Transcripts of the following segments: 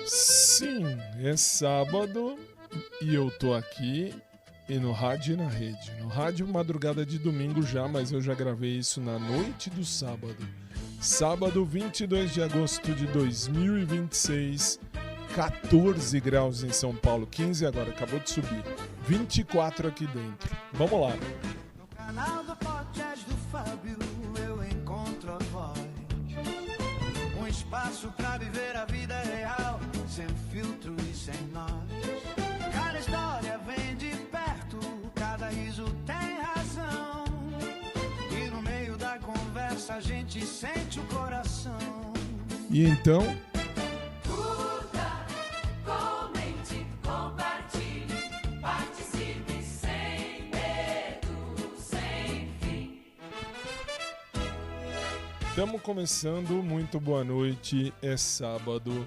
Sim, é sábado e eu tô aqui e no rádio e na rede. No rádio, madrugada de domingo já, mas eu já gravei isso na noite do sábado. Sábado, 22 de agosto de 2026, 14 graus em São Paulo, 15 agora, acabou de subir, 24 aqui dentro. Vamos lá. No canal do podcast do Fábio eu encontro a voz. Um espaço pra viver a vida real, sem filtro e sem nós. Cada história vem de perto, cada riso tem razão. E no meio da conversa a gente sente o coração. E então, Curta, comente, compartilhe, participe sem medo, sem fim. estamos começando, muito boa noite, é sábado.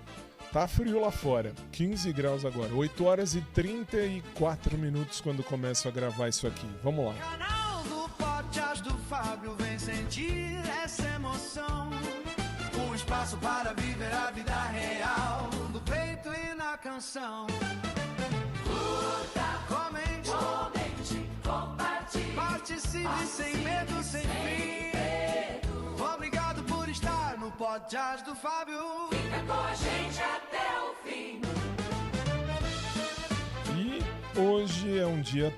Tá frio lá fora, 15 graus agora, 8 horas e 34 minutos quando começo a gravar isso aqui. Vamos lá. Canal do podcast do Fábio vem sentir essa emoção. Um espaço para viver a vida real, do peito e na canção. Curta, Comente, comente, compartilhe, participe sem medo, sem fim. Obrigado por estar no podcast do Fábio. fica com a gente até o fim. E hoje é um dia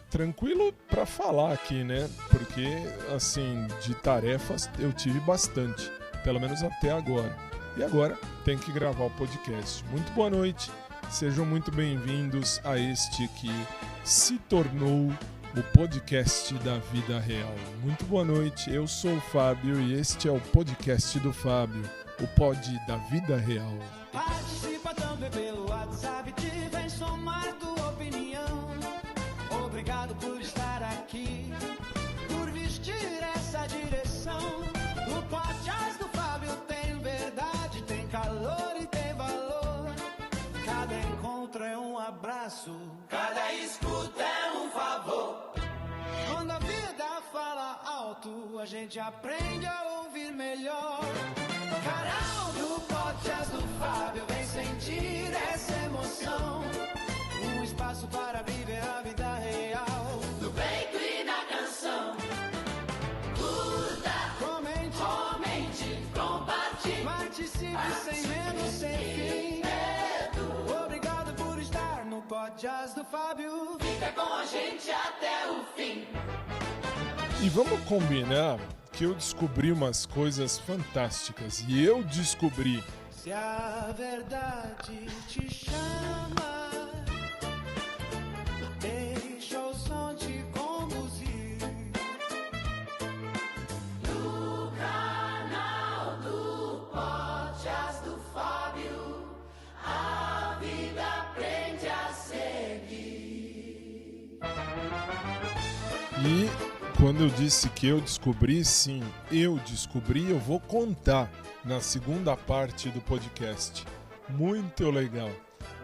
tranquilo pra falar aqui, né? Porque, assim, de tarefas eu tive bastante, pelo menos até agora. E agora tem que gravar o podcast. Muito boa noite, sejam muito bem-vindos a este que se tornou o podcast da vida real. Muito boa noite, eu sou o Fábio e este é o podcast do Fábio, o pod da vida real. Participa também pelo WhatsApp, te vem somar tua opinião. Obrigado por estar aqui, por vestir essa direção. O podcast do Fábio tem verdade, tem calor e tem valor. Cada encontro é um abraço, cada escuta é um favor. Quando a vida fala alto, a gente aprende a ouvir melhor. Canal do podcast do Fábio vem sentir essa emoção. Um espaço para viver a vida real, No peito e na canção. Curta, comente, comente, compartilhe, participe sem medo, sem fim. Obrigado por estar no podcast do Fábio. fica com a gente até o fim. E vamos combinar que eu descobri umas coisas fantásticas. E eu descobri. Se a verdade te chama, deixa o som te conduzir. No canal do podcast do Fábio, a vida aprende a seguir. E quando eu disse que eu descobri, sim, eu descobri, eu vou contar na segunda parte do podcast. Muito legal.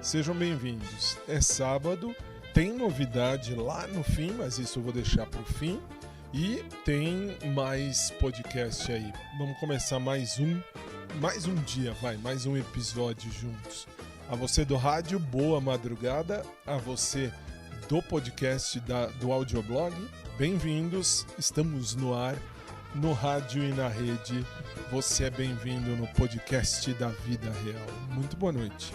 Sejam bem-vindos. É sábado, tem novidade lá no fim, mas isso eu vou deixar para o fim. E tem mais podcast aí. Vamos começar mais um dia, mais um episódio juntos. A você do rádio, boa madrugada. A você do podcast do audioblog, bem-vindos. Estamos no ar, no rádio e na rede. Você é bem-vindo no podcast da vida real. Muito boa noite.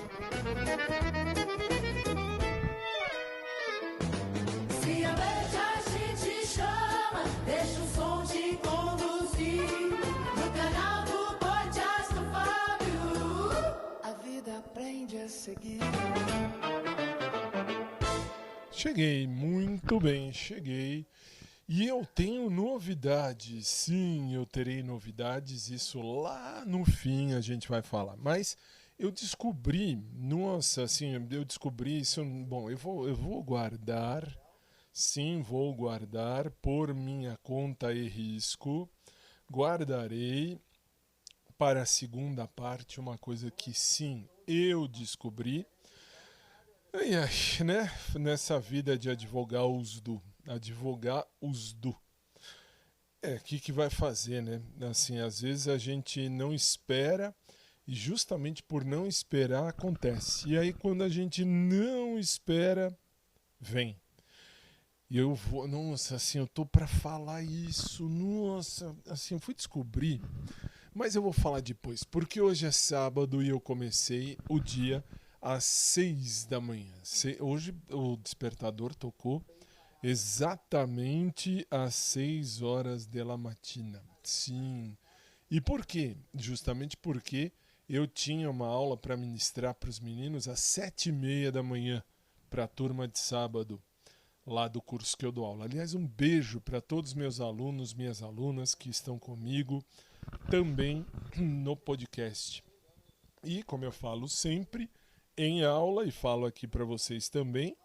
Se a verdade te chama, deixa o som te conduzir. No canal do podcast do Fábio, A vida aprende a seguir. Cheguei, muito bem, cheguei. E eu tenho novidades, sim, eu terei novidades, isso lá no fim a gente vai falar. Mas eu descobri, nossa, assim, eu descobri isso, bom, eu vou guardar, sim, vou guardar por minha conta e risco. Guardarei para a segunda parte uma coisa que sim, eu descobri. E aí, né, nessa vida de advogar os do. O que vai fazer, né? Assim, às vezes a gente não espera E justamente por não esperar, acontece. E aí, quando a gente não espera, vem. E eu vou, nossa, assim, eu tô pra falar isso, nossa, assim, eu fui descobrir, mas eu vou falar depois, porque hoje é sábado e eu comecei o dia às 6 da manhã. Hoje o despertador tocou exatamente às 6 horas da matina. Sim. E por quê? Justamente porque eu tinha uma aula para ministrar para os meninos às 7h30 da manhã, para a turma de sábado, lá do curso que eu dou aula. Aliás, um beijo para todos os meus alunos, minhas alunas que estão comigo também no podcast. E, como eu falo sempre, em aula, e falo aqui para vocês também,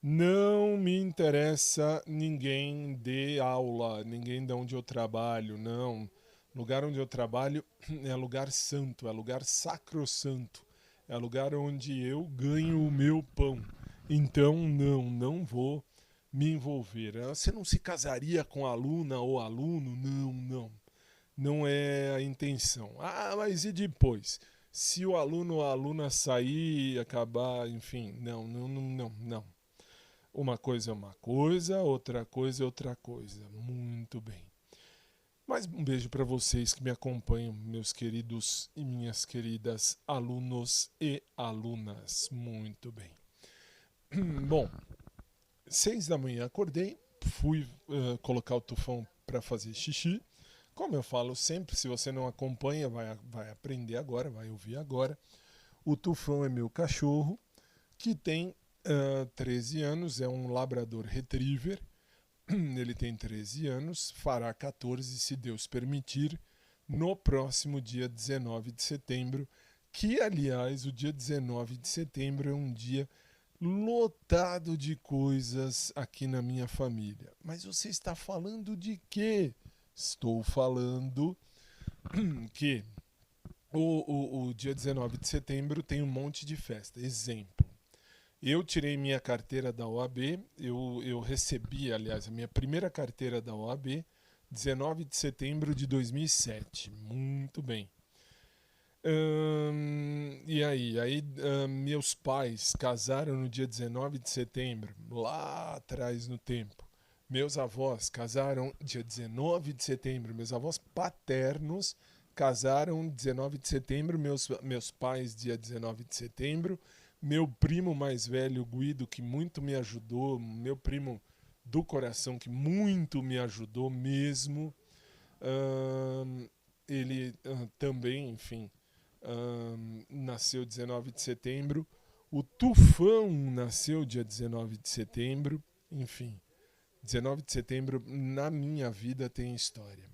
não me interessa ninguém dê aula, ninguém de onde eu trabalho, não. Lugar onde eu trabalho é lugar santo, é lugar sacrossanto, é lugar onde eu ganho o meu pão. Então, não vou me envolver. Você não se casaria com aluna ou aluno? Não. Não é a intenção. Ah, mas e depois? Se o aluno ou a aluna sair, acabar, enfim, não. Uma coisa é uma coisa, outra coisa é outra coisa. Muito bem. Mas um beijo para vocês que me acompanham, meus queridos e minhas queridas alunos e alunas. Muito bem. Bom, 6 da manhã acordei, fui colocar o tufão para fazer xixi. Como eu falo sempre, se você não acompanha, vai aprender agora, vai ouvir agora. O Tufão é meu cachorro, que tem 13 anos, é um labrador retriever. Ele tem 13 anos, fará 14, se Deus permitir, no próximo dia 19 de setembro, que, aliás, o dia 19 de setembro é um dia lotado de coisas aqui na minha família. Mas você está falando de quê? Estou falando que o dia 19 de setembro tem um monte de festa. Exemplo, eu tirei minha carteira da OAB, eu recebi, aliás, a minha primeira carteira da OAB, 19 de setembro de 2007. Muito bem. E aí meus pais casaram no dia 19 de setembro, lá atrás no tempo. Meus avós casaram dia 19 de setembro. Meus avós paternos casaram 19 de setembro. Meus pais dia 19 de setembro. Meu primo mais velho, Guido, que muito me ajudou. Meu primo do coração, que muito me ajudou mesmo. Ele também, enfim, nasceu 19 de setembro. O Tufão nasceu dia 19 de setembro. Enfim. 19 de setembro, na minha vida, tem história.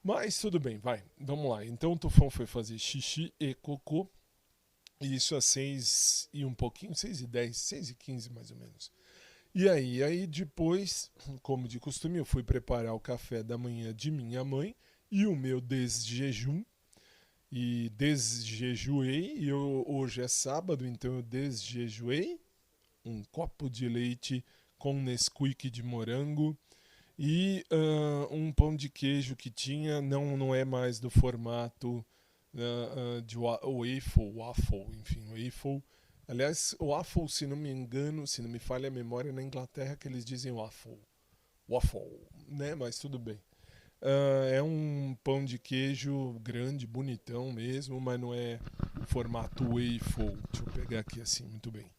Mas tudo bem, vamos lá. Então o Tufão foi fazer xixi e cocô. E isso às 6 e um pouquinho, 6h10, 6h15 mais ou menos. E aí depois, como de costume, eu fui preparar o café da manhã de minha mãe e o meu desjejum. E desjejuei, e hoje é sábado, então eu desjejuei um copo de leite com Nesquik de morango e um pão de queijo que tinha, não é mais do formato de waffle, enfim, waffle. Aliás, waffle, se não me engano, se não me falha a memória, na Inglaterra que eles dizem waffle, né? Mas tudo bem. É um pão de queijo grande, bonitão mesmo, mas não é formato waffle. Deixa eu pegar aqui assim, muito bem.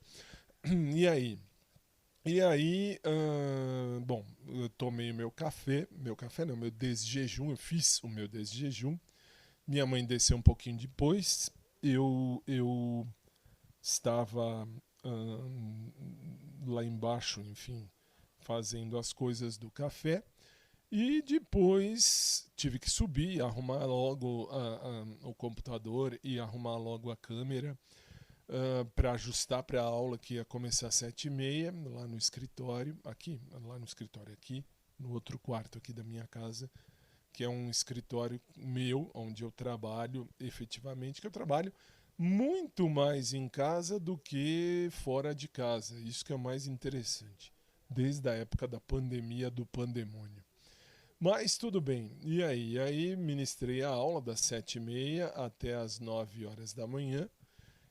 E aí, bom, eu tomei meu desjejum, eu fiz o meu desjejum. Minha mãe desceu um pouquinho depois, eu estava lá embaixo, enfim, fazendo as coisas do café. E depois tive que subir, arrumar logo o computador e arrumar logo a câmera. Para ajustar para a aula que ia começar às 7h30, lá no escritório, aqui, no outro quarto aqui da minha casa, que é um escritório meu, onde eu trabalho efetivamente, que eu trabalho muito mais em casa do que fora de casa. Isso que é o mais interessante, desde a época da pandemia, do pandemônio. Mas tudo bem. E aí? E aí ministrei a aula das 7h30 até as 9 horas da manhã.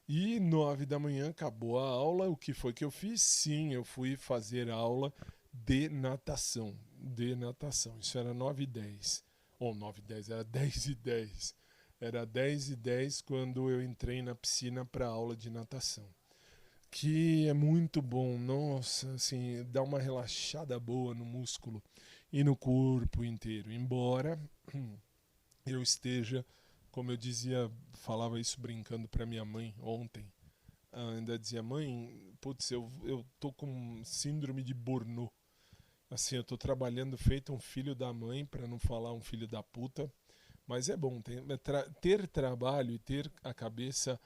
E 9 da manhã acabou a aula. O que foi que eu fiz? Sim, eu fui fazer aula de natação. De natação. Isso era 9h10. Ou 9h10, era 10h10. Era 10h10 quando eu entrei na piscina para aula de natação. Que é muito bom. Nossa, assim, dá uma relaxada boa no músculo e no corpo inteiro. Embora eu esteja, como eu dizia, falava isso brincando para minha mãe ontem. Ainda dizia, mãe, putz, eu tô com síndrome de Burnout. Assim, eu tô trabalhando feito um filho da mãe, para não falar um filho da puta. Mas é bom ter trabalho e ter a cabeça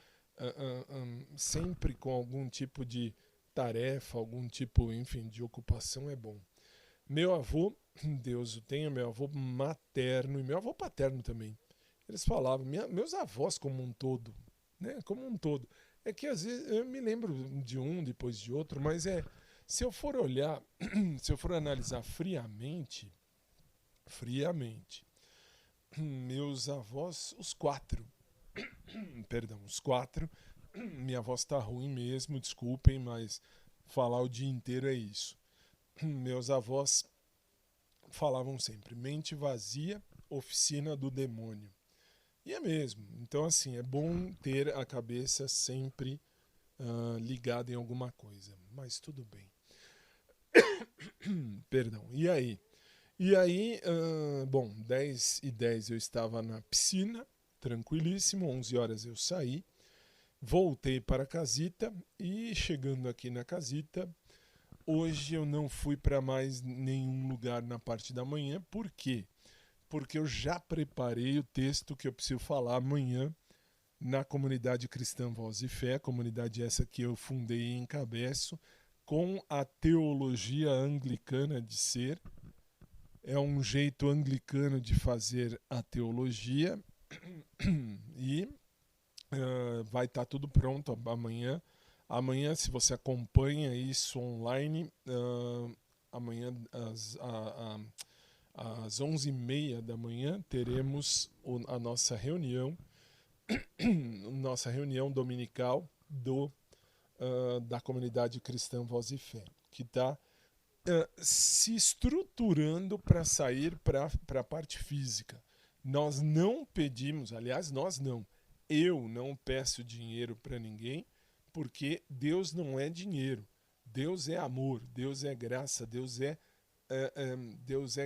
sempre com algum tipo de tarefa, algum tipo, enfim, de ocupação é bom. Meu avô, Deus o tenha, meu avô materno e meu avô paterno também. Eles falavam, meus avós como um todo, né? Como um todo. É que às vezes eu me lembro de um depois de outro, mas se eu for olhar, se eu for analisar friamente, meus avós, os quatro, minha voz tá ruim mesmo, desculpem, mas falar o dia inteiro é isso. Meus avós falavam sempre, mente vazia, oficina do demônio. E é mesmo. Então, assim, é bom ter a cabeça sempre ligada em alguma coisa. Mas tudo bem. Perdão. E aí? Bom, 10h10 eu estava na piscina, tranquilíssimo. 11 horas eu saí. Voltei para a casita e chegando aqui na casita, hoje eu não fui para mais nenhum lugar na parte da manhã. Por quê? Porque eu já preparei o texto que eu preciso falar amanhã na comunidade Cristã Voz e Fé, comunidade essa que eu fundei e encabeço, com a teologia anglicana de ser. É um jeito anglicano de fazer a teologia e vai estar tudo pronto amanhã. Amanhã, se você acompanha isso online, amanhã às 11h30 da manhã teremos a nossa reunião dominical da comunidade Cristã Voz e Fé, que está se estruturando para sair para a parte física. Nós não pedimos, aliás, eu não peço dinheiro para ninguém, porque Deus não é dinheiro. Deus é amor, Deus é graça, Deus é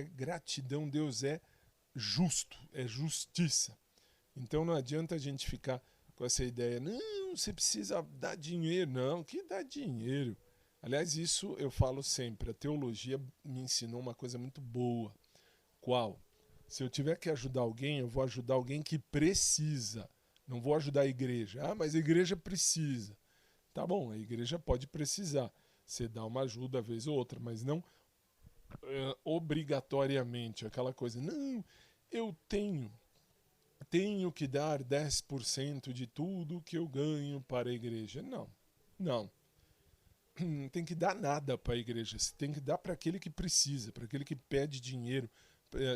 gratidão, Deus é justo, é justiça. Então não adianta a gente ficar com essa ideia, não, você precisa dar dinheiro. Não, que dá dinheiro? Aliás, isso eu falo sempre, a teologia me ensinou uma coisa muito boa. Qual? Se eu tiver que ajudar alguém, eu vou ajudar alguém que precisa. Não vou ajudar a igreja. Ah, mas a igreja precisa. Tá bom, a igreja pode precisar. Você dá uma ajuda vez ou outra, mas não obrigatoriamente. Aquela coisa, não, eu tenho que dar 10% de tudo que eu ganho para a igreja. Não. Tem que dar nada para a igreja. Você tem que dar para aquele que precisa, para aquele que pede dinheiro,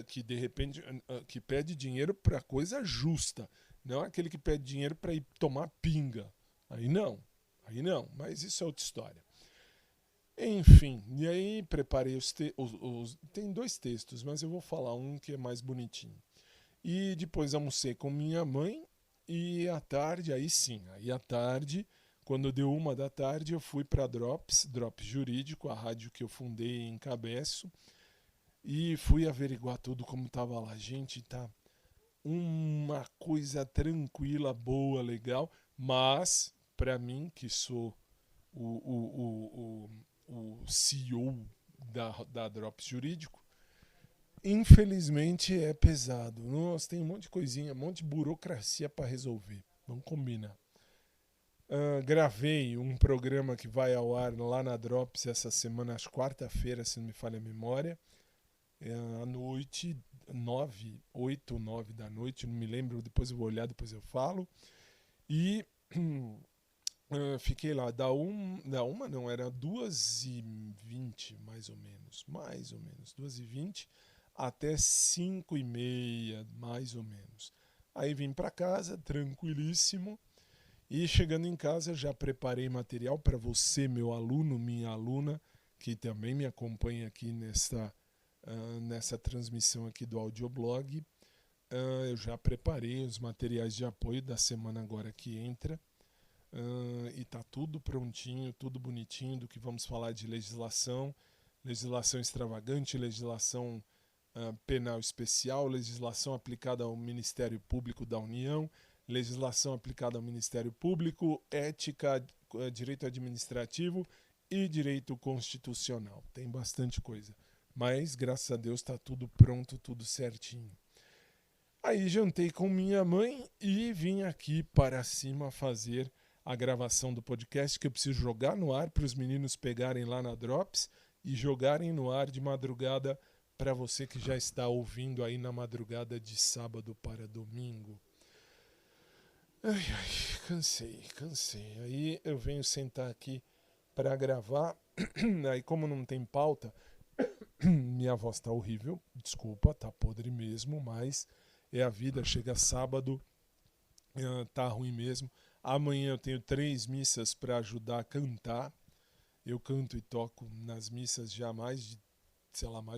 que de repente que pede dinheiro para coisa justa, não aquele que pede dinheiro para ir tomar pinga. Aí não. Mas isso é outra história. Enfim, e aí preparei tem 2 textos, mas eu vou falar um que é mais bonitinho. E depois almocei com minha mãe e à tarde, quando deu 1h da tarde, eu fui para Drops Jurídico, a rádio que eu fundei e encabeço, e fui averiguar tudo como estava lá. Gente, tá uma coisa tranquila, boa, legal, mas para mim, que sou o CEO da Drops Jurídico, infelizmente é pesado. Nossa, tem um monte de coisinha, um monte de burocracia para resolver. Vamos combinar. Gravei um programa que vai ao ar lá na Drops essa semana, às quarta-feira, se não me falha a memória. À noite, 8 ou 9 da noite, não me lembro, depois eu vou olhar, depois eu falo. E fiquei lá, era 2h20, mais ou menos, 2h20 até 5h30, mais ou menos. Aí vim para casa, tranquilíssimo, e chegando em casa já preparei material para você, meu aluno, minha aluna, que também me acompanha aqui nessa transmissão aqui do audioblog. Eu já preparei os materiais de apoio da semana agora que entra. E tá tudo prontinho, tudo bonitinho, do que vamos falar de legislação extravagante, legislação penal especial, legislação aplicada ao Ministério Público da União, legislação aplicada ao Ministério Público, ética, direito administrativo e direito constitucional. Tem bastante coisa, mas graças a Deus está tudo pronto, tudo certinho. Aí jantei com minha mãe e vim aqui para cima fazer a gravação do podcast, que eu preciso jogar no ar para os meninos pegarem lá na Drops e jogarem no ar de madrugada para você que já está ouvindo aí na madrugada de sábado para domingo. Ai, cansei. Aí eu venho sentar aqui para gravar, aí como não tem pauta, minha voz tá horrível, desculpa, tá podre mesmo, mas é a vida, chega sábado, tá ruim mesmo. Amanhã eu tenho 3 missas para ajudar a cantar. Eu canto e toco nas missas já há mais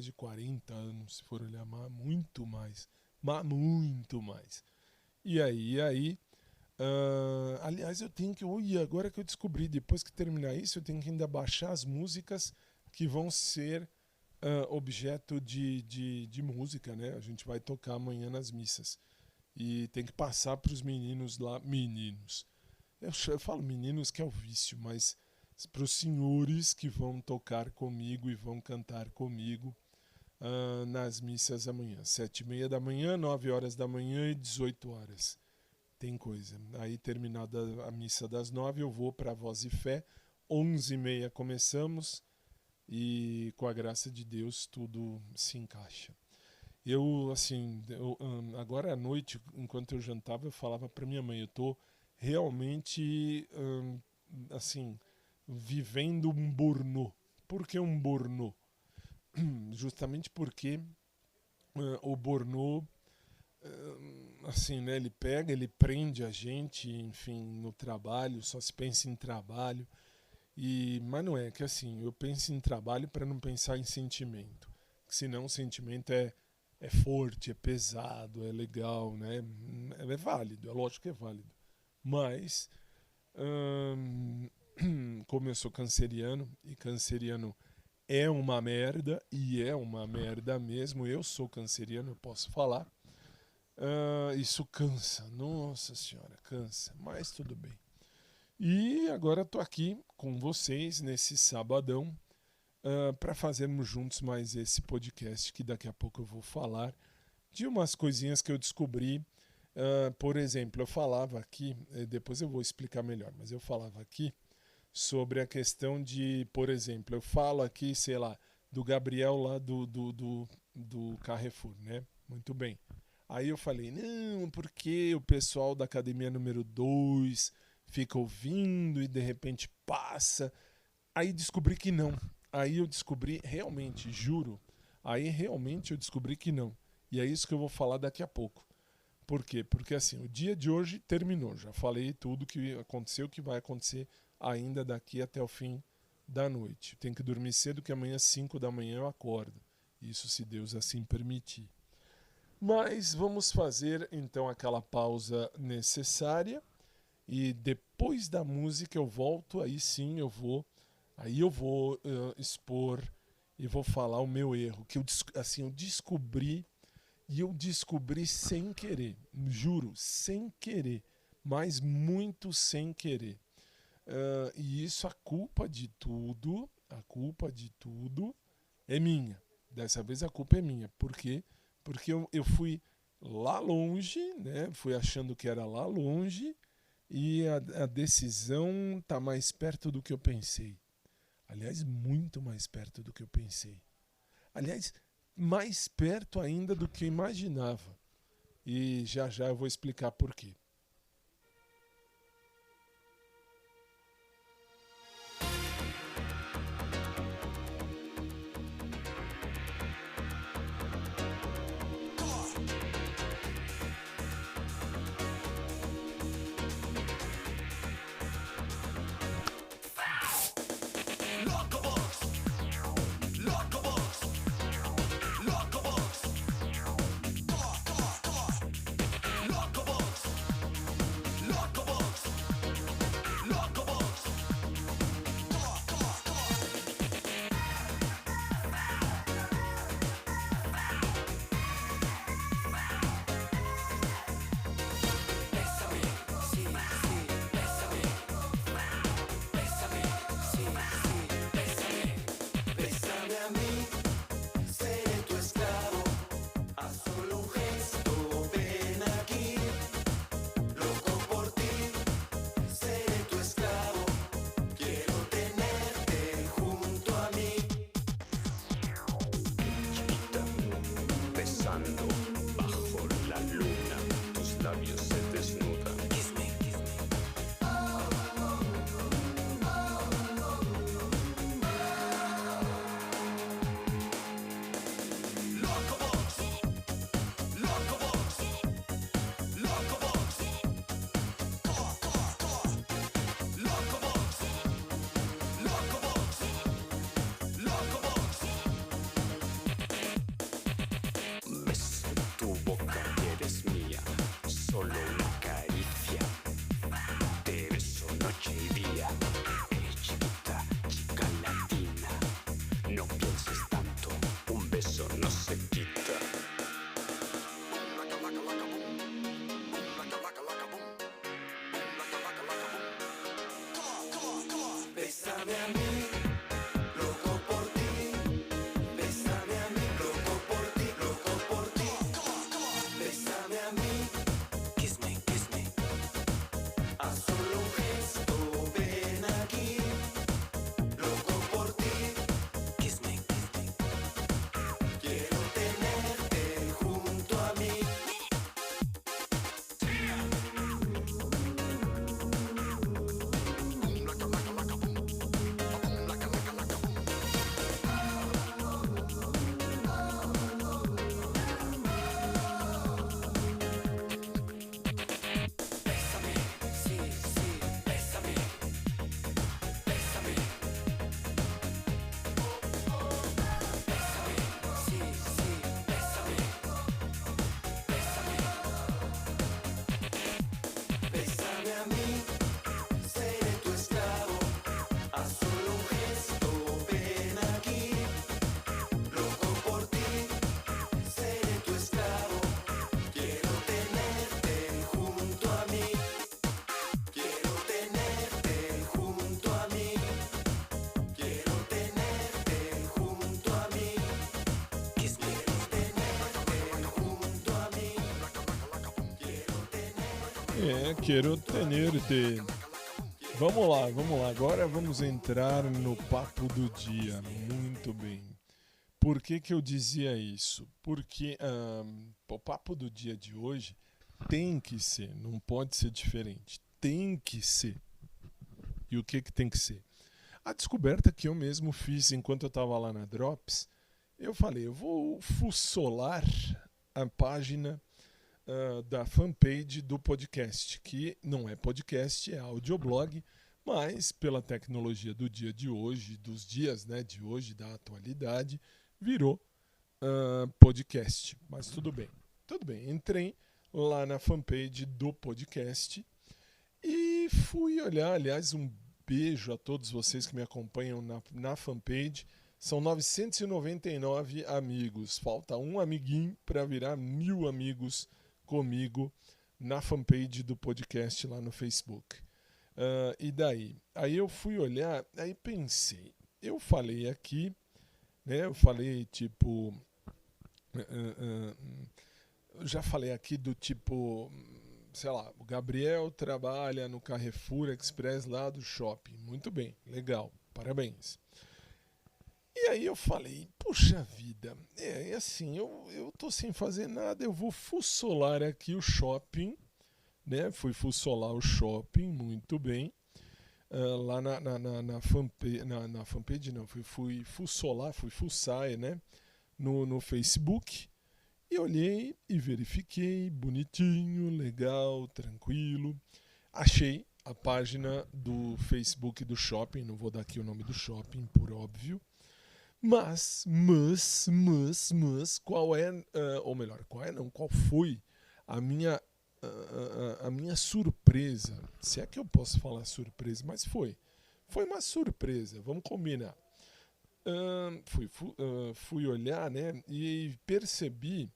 de 40 anos, se for olhar, muito mais. E aí, aliás, eu tenho que, agora que eu descobri, depois que terminar isso, eu tenho que ainda baixar as músicas que vão ser objeto de música, né? A gente vai tocar amanhã nas missas. E tem que passar para os meninos lá, eu falo meninos que é o vício, mas para os senhores que vão tocar comigo e vão cantar comigo nas missas amanhã. 7h30 da manhã, 9 horas da manhã e 18 horas. Tem coisa. Aí terminada a missa das 9, eu vou para a Voz e Fé. 11h30 começamos e com a graça de Deus tudo se encaixa. Agora à noite, enquanto eu jantava, eu falava para minha mãe, eu tô realmente, vivendo um burnout. Por que um burnout? Justamente porque o burnout, ele prende a gente, enfim, no trabalho, só se pensa em trabalho. Mas não é que eu penso em trabalho para não pensar em sentimento. Senão o sentimento é forte, é pesado, é legal, né? É válido, é lógico que é válido. Mas, como eu sou canceriano, e canceriano é uma merda, e é uma merda mesmo, eu sou canceriano, eu posso falar, isso cansa, nossa senhora, cansa, mas tudo bem. E agora estou aqui com vocês nesse sabadão, para fazermos juntos mais esse podcast, que daqui a pouco eu vou falar de umas coisinhas que eu descobri. Por exemplo, eu falava aqui, depois eu vou explicar melhor, mas eu falava aqui sobre a questão de, por exemplo, eu falo aqui, sei lá, do Gabriel lá do Carrefour, né? Muito bem. Aí eu falei, não, porque o pessoal da academia número 2 fica ouvindo e de repente passa. Aí descobri que não. Aí eu descobri realmente, juro, eu descobri que não. E é isso que eu vou falar daqui a pouco. Por quê? Porque o dia de hoje terminou. Já falei tudo que aconteceu, que vai acontecer ainda daqui até o fim da noite. Tenho que dormir cedo, que amanhã às 5 da manhã eu acordo. Isso se Deus assim permitir. Mas vamos fazer então aquela pausa necessária. E depois da música eu volto, aí sim eu vou expor e vou falar o meu erro, que eu descobri, e eu descobri sem querer, juro, sem querer, mas muito sem querer. E isso, a culpa de tudo é minha. Dessa vez a culpa é minha. Por quê? Porque eu fui lá longe, né? Fui achando que era lá longe, e a decisão está mais perto do que eu pensei. Aliás, muito mais perto do que eu pensei. Aliás, mais perto ainda do que eu imaginava. E já eu vou explicar por quê. Bésame a mí, loco por ti. Bésame a mí, loco por ti, loco por ti. Bésame a mí, kiss me, kiss me. Haz solo un gesto, ven aquí. Loco por ti, kiss me, kiss me. Quiero tenerte junto a mí. Bésame, sí, sí, bésame. Bésame. Bésame, sí, sí, bésame. Bésame. Bésame a mí, seré tu esclavo. Haz solo un gesto, ven aquí. Loco por ti, seré tu esclavo. Quiero tenerte junto a mí. Quiero tenerte junto a mí. Quiero tenerte junto a mí. Quiero tenerte junto a mí. Quero tenerte. Vamos lá. Agora vamos entrar no papo do dia. Muito bem. Por que eu dizia isso? Porque o papo do dia de hoje tem que ser, não pode ser diferente. Tem que ser. E o que tem que ser? A descoberta que eu mesmo fiz enquanto eu estava lá na Drops, eu falei, eu vou fuçolar a página da fanpage do podcast, que não é podcast, é audioblog, mas pela tecnologia do dia de hoje, dos dias, né, de hoje, da atualidade, virou podcast. Mas tudo bem. Entrei lá na fanpage do podcast e fui olhar. Aliás, um beijo a todos vocês que me acompanham na fanpage. São 999 amigos. Falta um amiguinho para virar 1000 amigos comigo na fanpage do podcast lá no Facebook. E daí? Aí eu fui olhar, aí pensei. Eu falei aqui, né? Eu falei tipo... eu já falei aqui do tipo... Sei lá, o Gabriel trabalha no Carrefour Express lá do shopping. Muito bem, legal, parabéns. E aí eu falei, puxa vida, assim, eu tô sem fazer nada, eu vou fuçolar aqui o shopping, né? Fui fuçolar o shopping, muito bem. Lá na fanpage não, fui fuçar, né? No Facebook. E olhei e verifiquei, bonitinho, legal, tranquilo. Achei a página do Facebook do shopping, não vou dar aqui o nome do shopping, por óbvio. Mas, qual é, ou melhor, qual foi a minha surpresa? Se é que eu posso falar surpresa, mas foi uma surpresa, vamos combinar. Fui olhar, né, e percebi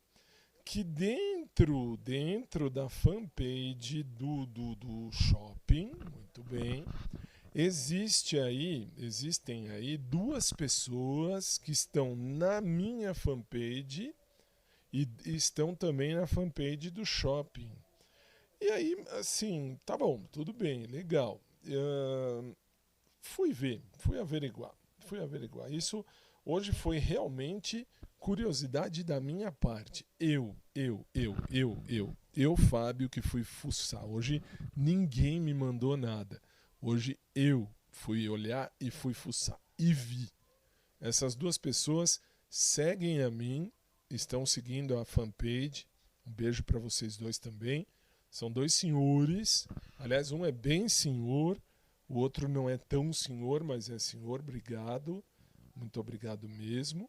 que dentro da fanpage do shopping, muito bem, existem aí duas pessoas que estão na minha fanpage e estão também na fanpage do shopping. E aí, assim, tá bom, tudo bem, legal. Fui averiguar. Isso hoje foi realmente curiosidade da minha parte. Eu, Fábio, que fui fuçar. Hoje ninguém me mandou nada. Hoje eu fui olhar e fui fuçar. E vi. Essas duas pessoas seguem a mim, estão seguindo a fanpage. Um beijo para vocês dois também. São dois senhores. Aliás, um é bem senhor, o outro não é tão senhor, mas é senhor. Obrigado. Muito obrigado mesmo.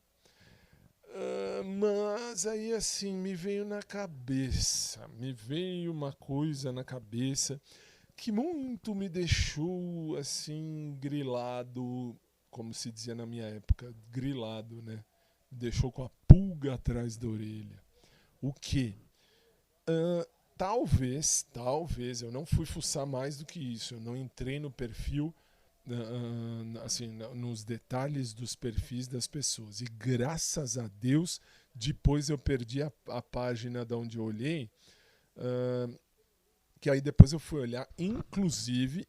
Mas aí assim, me veio uma coisa na cabeça que muito me deixou assim grilado, como se dizia na minha época, grilado, né? Me deixou com a pulga atrás da orelha. O quê? Talvez, eu não fui fuçar mais do que isso, eu não entrei no perfil assim, nos detalhes dos perfis das pessoas. E graças a Deus, depois eu perdi a página de onde eu olhei, que aí depois eu fui olhar, inclusive,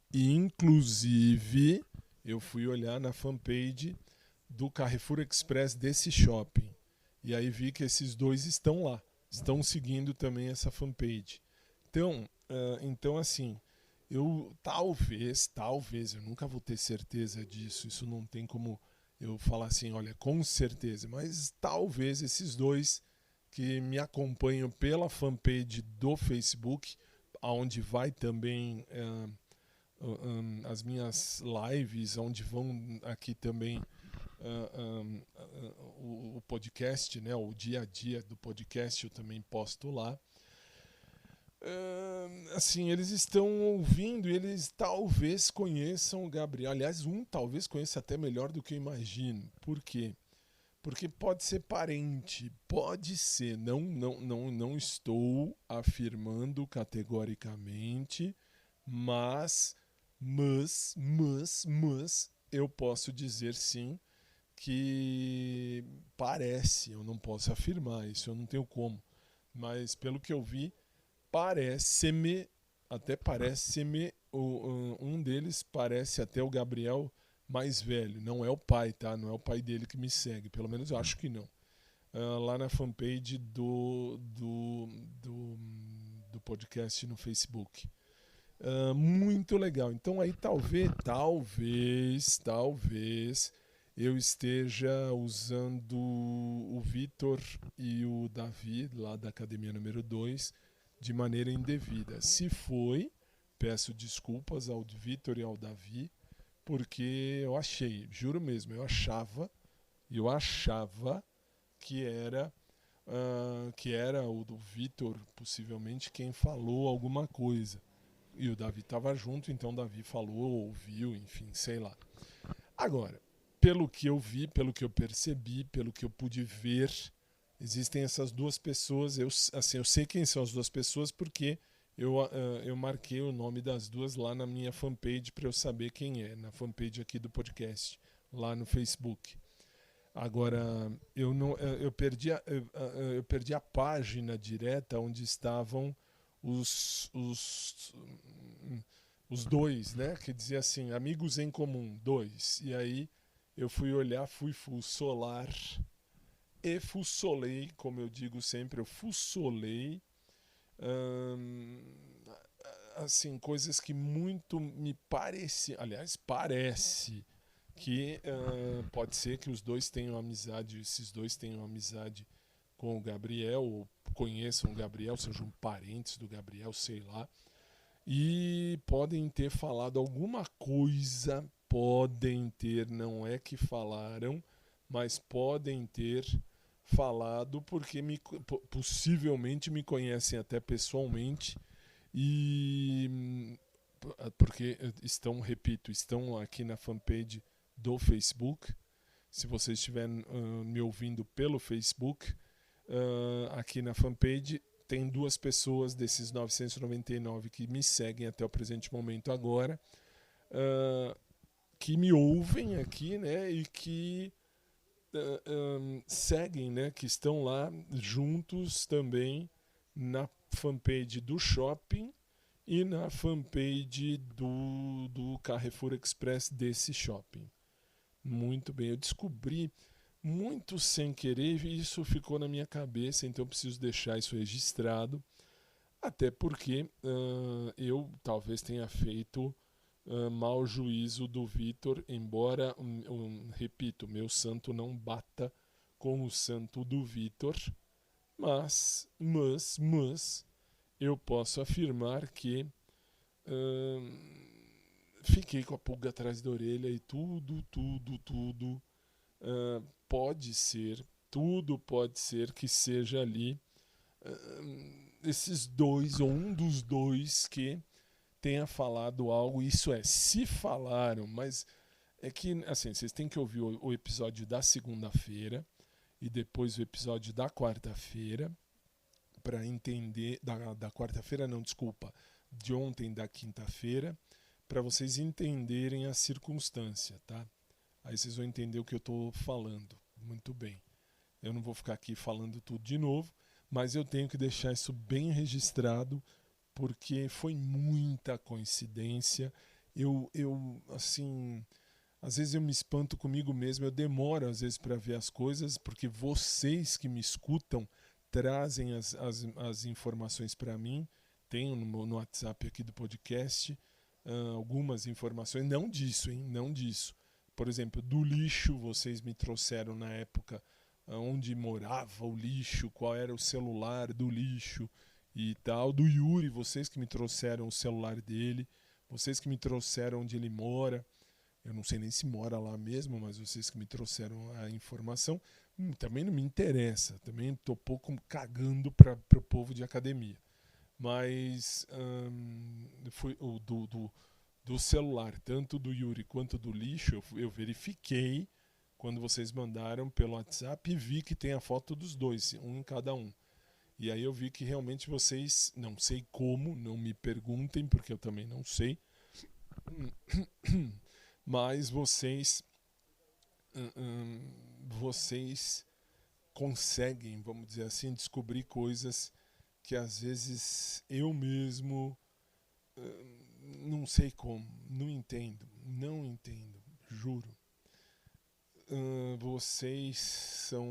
eu fui olhar na fanpage do Carrefour Express desse shopping. E aí vi que esses dois estão lá, estão seguindo também essa fanpage. Então assim, eu talvez, eu nunca vou ter certeza disso, isso não tem como eu falar assim, olha, com certeza, mas talvez esses dois que me acompanham pela fanpage do Facebook, onde vai também as minhas lives, onde vão aqui também o podcast, né, o dia a dia do podcast eu também posto lá. Assim, eles estão ouvindo e eles talvez conheçam o Gabriel. Aliás, um talvez conheça até melhor do que eu imagino. Por quê? Porque pode ser parente, pode ser. Não estou afirmando categoricamente, mas eu posso dizer sim que parece. Eu não posso afirmar isso, eu não tenho como. Mas pelo que eu vi, parece-me, um deles parece até o Gabriel mais velho. Não é o pai, tá? Não é o pai dele que me segue, pelo menos eu acho que não. Lá na fanpage do podcast no Facebook. Muito legal. Então aí talvez eu esteja usando o Vitor e o Davi, lá da Academia número 2, de maneira indevida. Se foi, peço desculpas ao Vitor e ao Davi, porque eu achei, juro mesmo, eu achava que era o do Vitor, possivelmente, quem falou alguma coisa. E o Davi estava junto, então o Davi falou, ouviu, enfim, sei lá. Agora, pelo que eu vi, pelo que eu percebi, pelo que eu pude ver, existem essas duas pessoas. Eu sei quem são as duas pessoas porque eu marquei o nome das duas lá na minha fanpage para eu saber quem é, na fanpage aqui do podcast, lá no Facebook. Agora, eu perdi a página direta onde estavam os dois, né? Que dizia assim, amigos em comum, 2. E aí eu fui olhar, fui fuçolar e fuçolei, como eu digo sempre, eu fuçolei assim, coisas que muito me pareciam, aliás, parece que pode ser que os dois tenham amizade, esses dois tenham amizade com o Gabriel, ou conheçam o Gabriel, sejam parentes do Gabriel, sei lá, e podem ter falado alguma coisa, não é que falaram, mas podem ter falado porque possivelmente me conhecem até pessoalmente e porque estão aqui na fanpage do Facebook. Se vocês estiverem me ouvindo pelo Facebook, aqui na fanpage tem 2 pessoas desses 999 que me seguem até o presente momento agora, que me ouvem aqui, né, e que seguem, né, que estão lá juntos também na fanpage do shopping e na fanpage do Carrefour Express desse shopping. Muito bem, eu descobri muito sem querer e isso ficou na minha cabeça, então eu preciso deixar isso registrado, até porque eu talvez tenha feito mau juízo do Vitor, embora, repito, meu santo não bata com o santo do Vitor, mas eu posso afirmar que fiquei com a pulga atrás da orelha e tudo pode ser que seja ali esses dois, ou um dos dois que tenha falado algo. Isso é, se falaram, mas é que, assim, vocês têm que ouvir o episódio da segunda-feira e depois o episódio da quarta-feira para entender, da quarta-feira não, desculpa, de ontem, da quinta-feira, para vocês entenderem a circunstância, tá? Aí vocês vão entender o que eu estou falando. Muito bem. Eu não vou ficar aqui falando tudo de novo, mas eu tenho que deixar isso bem registrado, porque foi muita coincidência. Eu assim, às vezes eu me espanto comigo mesmo, eu demoro às vezes para ver as coisas, porque vocês que me escutam trazem as informações para mim. Tenho no WhatsApp aqui do podcast algumas informações, não disso, hein? Não disso. Por exemplo, do lixo, vocês me trouxeram na época onde morava o lixo, qual era o celular do lixo e tal. Do Yuri, vocês que me trouxeram o celular dele, vocês que me trouxeram onde ele mora. Eu não sei nem se mora lá mesmo, mas vocês que me trouxeram a informação. Também não me interessa, também estou pouco cagando para o povo de academia. Mas foi do celular, tanto do Yuri quanto do lixo, eu verifiquei quando vocês mandaram pelo WhatsApp e vi que tem a foto dos dois, um em cada um. E aí eu vi que realmente vocês, não sei como, não me perguntem, porque eu também não sei, mas vocês conseguem, vamos dizer assim, descobrir coisas que às vezes eu mesmo não sei como, não entendo, juro. Vocês são,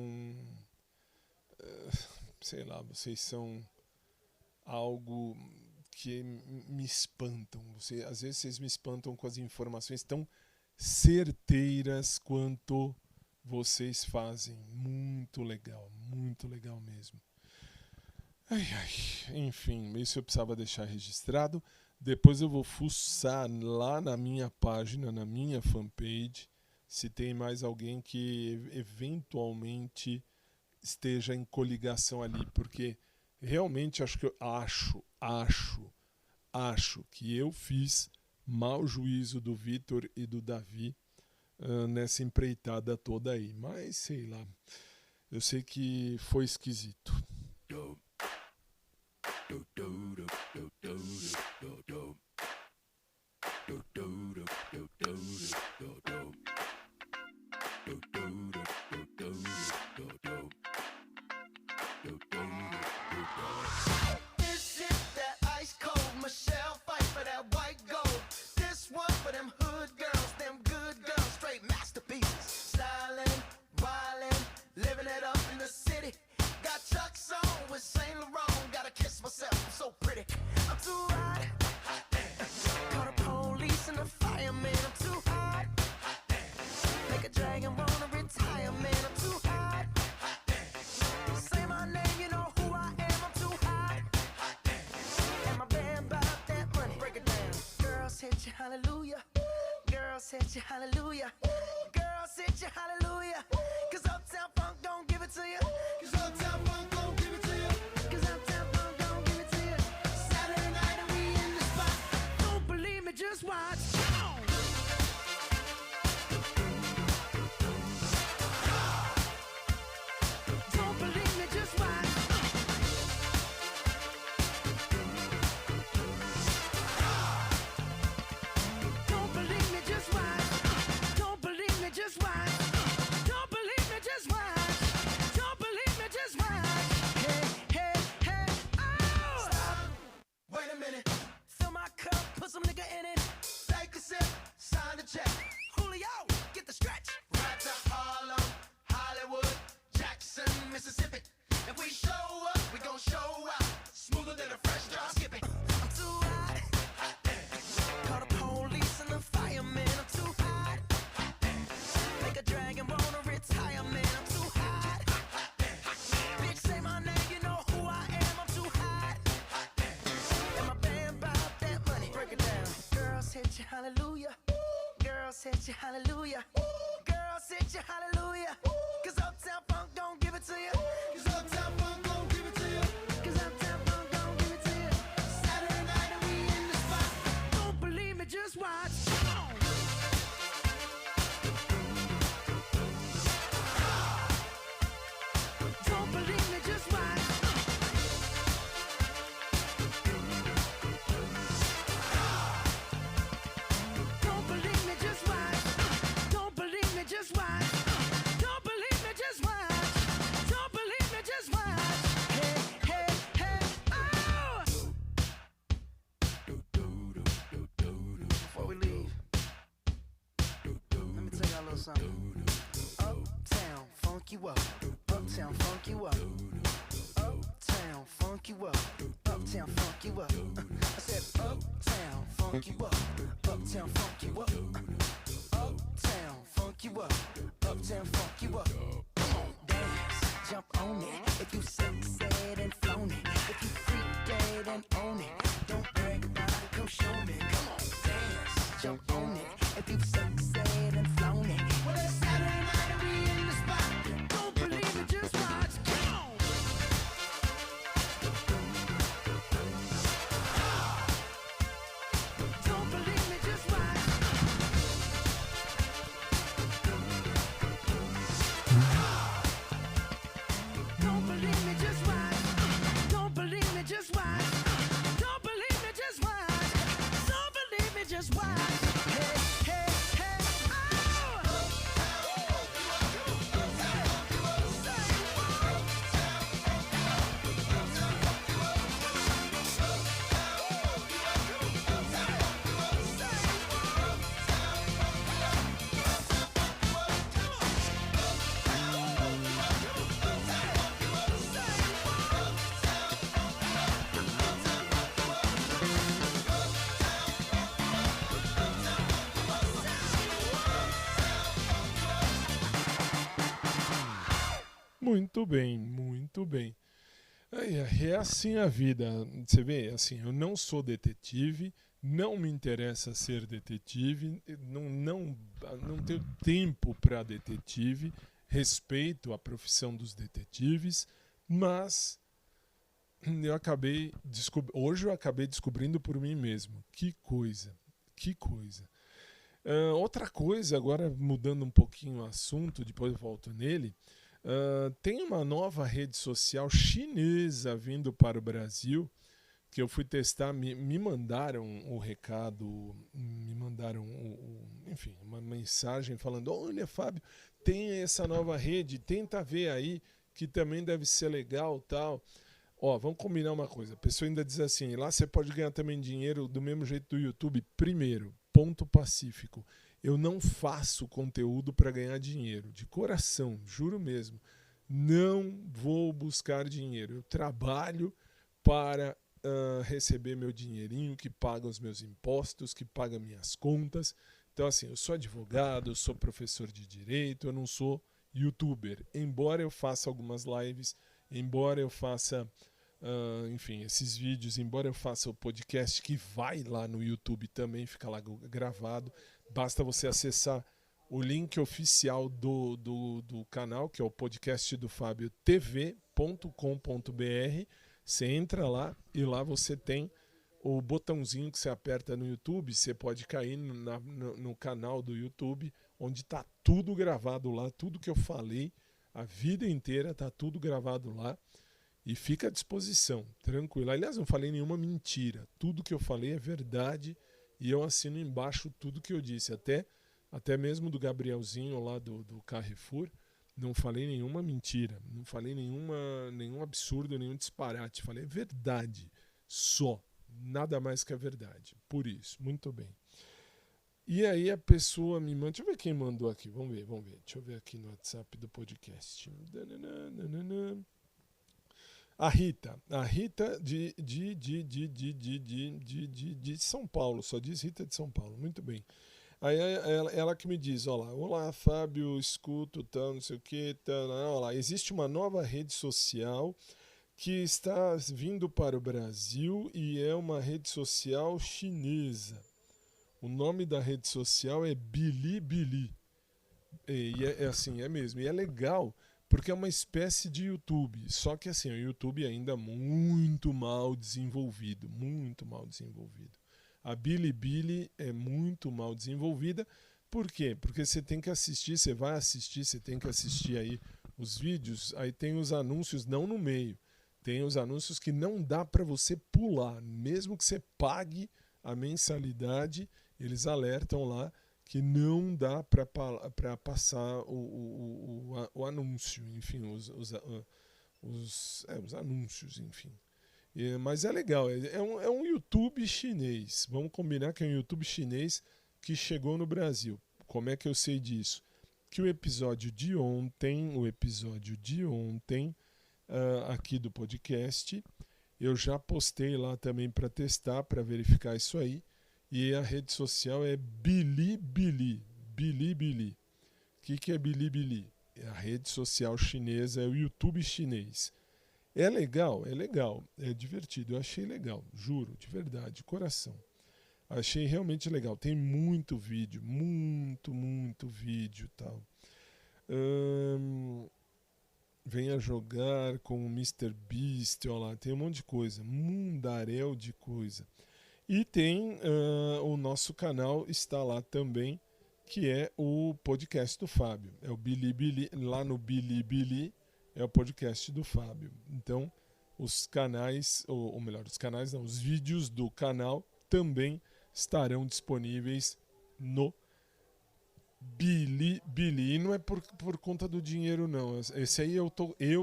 sei lá, vocês são algo que me espantam. Às vezes vocês me espantam com as informações tão certeiras quanto vocês fazem. Muito legal mesmo. Enfim, isso eu precisava deixar registrado. Depois eu vou fuçar lá na minha página, na minha fanpage, se tem mais alguém que eventualmente esteja em coligação ali, porque realmente acho que eu fiz mau juízo do Vitor e do Davi nessa empreitada toda aí, mas sei lá, eu sei que foi esquisito. This is that ice cold Michelle fight for that white gold. This one for them hood girls, them good girls, straight masterpieces. Stylin', wildin', living it up in the city. Got Chuck's on with Saint Laurent. Gotta kiss myself, I'm so pretty. I'm too hot. Call the police and the fireman. I'm too hot. Make a dragon wanna retire, man. I'm too hot. Say my name, you know who I am. I'm too hot. And my band bought that money. Break it down. Girls hit you, hallelujah. Girls hit you, hallelujah. Girls hit you, hallelujah. 'Cause Uptown Funk don't give it to you. 'Cause Uptown Funk don't give it to you. 'Cause Uptown Funk don't give it to you. Saturday night and we in the spot. Don't believe me, just watch. Don't believe me, just watch. Don't believe me, just watch. Don't believe me, just watch. Don't believe me, just watch. Don't believe me, just watch. Hey, oh! Stop. Wait a minute. Fill my cup, put some nigga in it. Take a sip, sign the check. Julio, get the stretch. Right to Harlem, Hollywood, Jackson, Mississippi. If we show up, we gon' show out. Smoother than a fresh drop skipping. I'm too hot. Call the police and the fireman. I'm too hot. Make a dragon wanna retire, man. I'm too hot. Bitch, say my name, you know who I am. I'm too hot. And my band bought that money. Break it down. Girls hit you, hallelujah. Girls hit you, hallelujah. Girls hit you, hallelujah. 'Cause Uptown Funk don't give it to you. 'Cause Uptown Funk don't give it to you. 'Cause Uptown Funk don't give it to you. Saturday night and we in the spot. Don't believe me, just watch. Don't believe me, just watch. something. Uptown, funk you up. Uptown, funk you up. Uptown, funk you up. Uptown, funk you up. I said uptown, funk you up. Uptown, funk you up. Uptown, funk you up. Uptown, funk you up. Come on, dance, jump on it. If you said and flown it. If you freak dead and own it. Don't brag about it, come show me. Come on, dance, jump on it. If you said and flown it. Well, it's Saturday night and we in the spot. Don't believe it, just watch. Come on. Don't believe me, just watch. Don't believe me, just watch. Don't believe me, just watch. Don't believe me, just watch. Don't believe me, just watch. Hey, hey, hey, oh! Muito bem, muito bem. É assim a vida. Você vê, assim, eu não sou detetive, não me interessa ser detetive, não tenho tempo para detetive, respeito a profissão dos detetives, mas hoje eu acabei descobrindo por mim mesmo. Que coisa, que coisa. Outra coisa, agora mudando um pouquinho o assunto, depois eu volto nele. Tem uma nova rede social chinesa vindo para o Brasil que eu fui testar, me mandaram o recado, me mandaram enfim, uma mensagem falando: olha, Fábio, tem essa nova rede, tenta ver aí que também deve ser legal, tal. Ó, vamos combinar uma coisa, a pessoa ainda diz assim: lá você pode ganhar também dinheiro do mesmo jeito do YouTube. Primeiro, ponto pacífico. Eu não faço conteúdo para ganhar dinheiro, de coração, juro mesmo. Não vou buscar dinheiro. Eu trabalho para receber meu dinheirinho, que paga os meus impostos, que paga minhas contas. Então, assim, eu sou advogado, eu sou professor de direito, eu não sou youtuber. Embora eu faça algumas lives, embora eu faça, enfim, esses vídeos, embora eu faça o podcast que vai lá no YouTube também, fica lá gravado. Basta você acessar o link oficial do canal, que é o podcast do Fábio tv.com.br. Você entra lá e lá você tem o botãozinho que você aperta no YouTube. Você pode cair no canal do YouTube, onde está tudo gravado lá, tudo que eu falei a vida inteira está tudo gravado lá e fica à disposição, tranquilo. Aliás, não falei nenhuma mentira, tudo que eu falei é verdade. E eu assino embaixo tudo que eu disse, até mesmo do Gabrielzinho lá do Carrefour. Não falei nenhuma mentira, não falei nenhum absurdo, nenhum disparate. Falei verdade, só, nada mais que a verdade. Por isso, muito bem. E aí a pessoa me manda, deixa eu ver quem mandou aqui, vamos ver. Deixa eu ver aqui no WhatsApp do podcast. A Rita de São Paulo, só diz Rita de São Paulo, muito bem. Aí ela que me diz, olá Fábio, escuto, tal, não sei o que, olá, existe uma nova rede social que está vindo para o Brasil e é uma rede social chinesa. O nome da rede social é Bilibili. E é assim, é mesmo, e é legal, porque é uma espécie de YouTube, só que assim, o YouTube ainda muito mal desenvolvido, A Bilibili é muito mal desenvolvida. Por quê? Porque você tem que assistir, você tem que assistir aí os vídeos, aí tem os anúncios não no meio, tem os anúncios que não dá para você pular, mesmo que você pague a mensalidade, eles alertam lá que não dá para passar o anúncio, enfim, os anúncios, enfim. Mas é legal, é um YouTube chinês. Vamos combinar que é um YouTube chinês que chegou no Brasil. Como é que eu sei disso? que o episódio de ontem, aqui do podcast, eu já postei lá também para testar, para verificar isso aí. E a rede social é Bilibili. Bilibili. O que é Bilibili? É a rede social chinesa, é o YouTube chinês. É legal, é divertido. Eu achei legal, juro, de verdade, de coração. Achei realmente legal. Tem muito vídeo, muito vídeo e tal. Venha jogar com o Mr. Beast, olha lá, tem um monte de coisa, mundaréu de coisa. E tem o nosso canal, está lá também, que é o podcast do Fábio. É o Bilibili, lá no Bilibili é o podcast do Fábio. Então, os canais, ou melhor, os vídeos do canal também estarão disponíveis no Bilibili. E não é por conta do dinheiro, não. Esse aí eu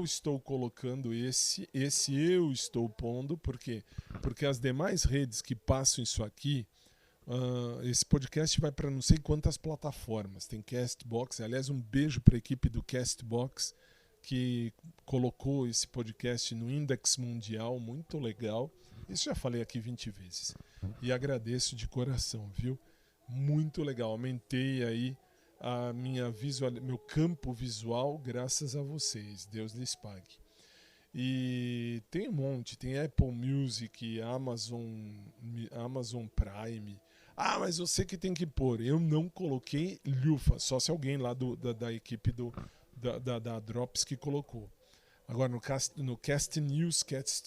estou colocando, esse eu estou pondo, por quê? Porque as demais redes que passam isso aqui, esse podcast vai para não sei quantas plataformas. Tem Castbox, aliás, um beijo para a equipe do Castbox, que colocou esse podcast no Index Mundial, muito legal. Isso já falei aqui 20 vezes. E agradeço de coração, viu? Muito legal. Aumentei aí a meu campo visual graças a vocês. Deus lhes pague. E tem um monte. Tem Apple Music, Amazon Prime. Mas você que tem que pôr. Eu não coloquei lufa. Só se alguém lá da equipe da Drops que colocou. Agora no Cast News,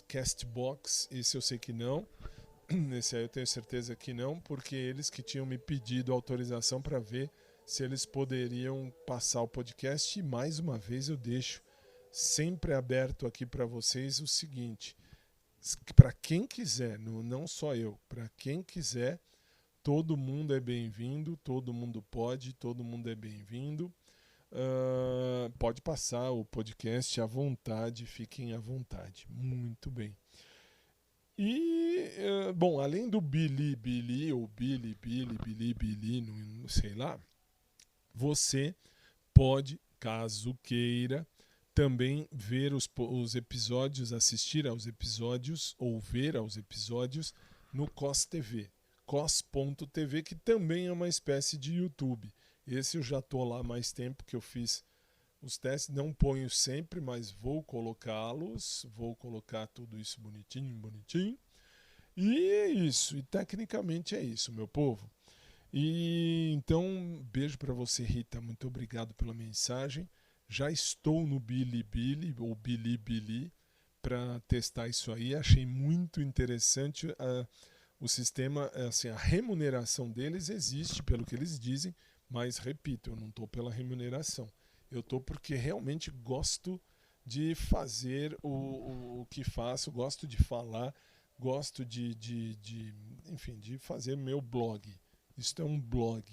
Castbox, esse eu sei que não. Esse aí eu tenho certeza que não, porque eles que tinham me pedido autorização para ver se eles poderiam passar o podcast. E mais uma vez eu deixo sempre aberto aqui para vocês o seguinte: para quem quiser, não só eu, para quem quiser, todo mundo é bem-vindo, todo mundo pode, todo mundo é bem-vindo. Pode passar o podcast à vontade, fiquem à vontade. Muito bem. E, bom, além do Bilibili, ou Bilibili, não sei lá, você pode, caso queira, também ver os episódios, assistir aos episódios, ou ver aos episódios no COS TV. COS.tv, que também é uma espécie de YouTube. Esse eu já estou lá há mais tempo que eu fiz os testes, não ponho sempre, mas vou colocá-los, vou colocar tudo isso bonitinho. E é isso, e tecnicamente é isso, meu povo. E então, beijo para você, Rita, muito obrigado pela mensagem. Já estou no Bilibili, ou Bilibili, para testar isso aí. Achei muito interessante o sistema, assim, a remuneração deles existe, pelo que eles dizem, mas, repito, eu não estou pela remuneração. Eu estou porque realmente gosto de fazer o que faço, gosto de falar, gosto enfim, de fazer meu blog. Isso é um blog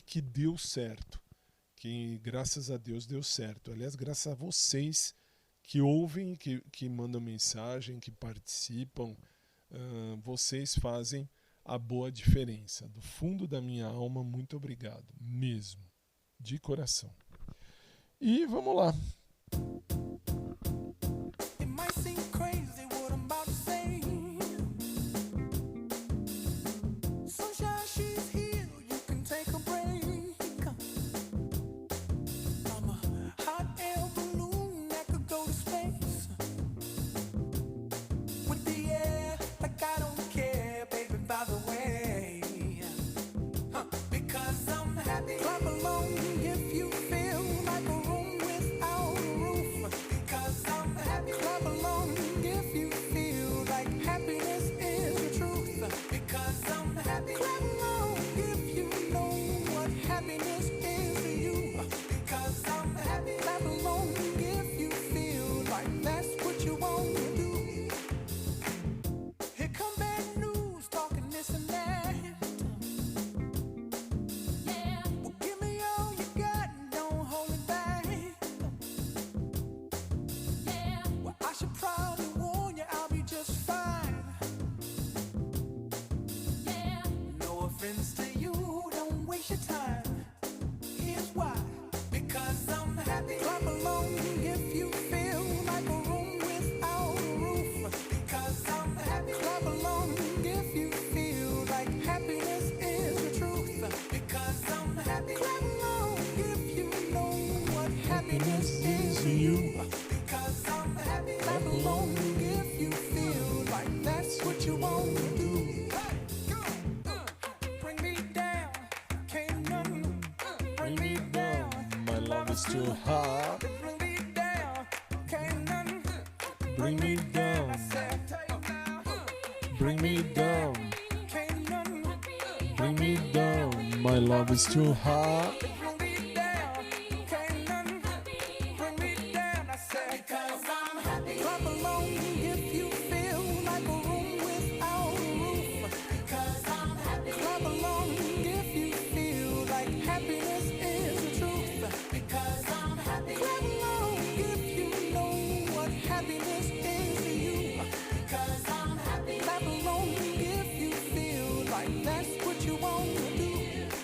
que deu certo, que graças a Deus deu certo. Aliás, graças a vocês que ouvem, que mandam mensagem, que participam, vocês fazem a boa diferença. Do fundo da minha alma, muito obrigado, mesmo, de coração. E vamos lá. It might seem crazy what I'm about to say. Sunshine, she's here, you can take a break. I'm a hot air balloon that could go to space. With the air, like I don't care, baby, by the way. Because I'm happy. Clap along if you feel like a room without a roof. Because I'm happy. Clap along if you feel like happiness is the truth. Because I'm happy. Clap along if you know what happiness is to you. Because I'm happy. Clap along if you feel like that's what you want to do. Here come bad news, talking this and that. Well, give me all you got and don't hold it back. Well, I should probably warn you, I'll be just fine. No offense to you, don't waste your time. Here's why. happiness is you. Because I'm happy, clap along if you feel like that's what you want to do. Bring me down, can't nothing bring me down. My love is too hot. Bring me down, can't nothing Bring me down. Bring me down. can't nothing Bring me down. My love is too hot. bring me down, can't nothing bring me down. I said, because I'm happy. Clap along if you feel like a room without a roof. Because I'm happy. Clap along if you feel like happiness is the truth. Because I'm happy. Clap along if you know what happiness is to you. Because I'm happy. Clap along if you feel like that's what you want to do.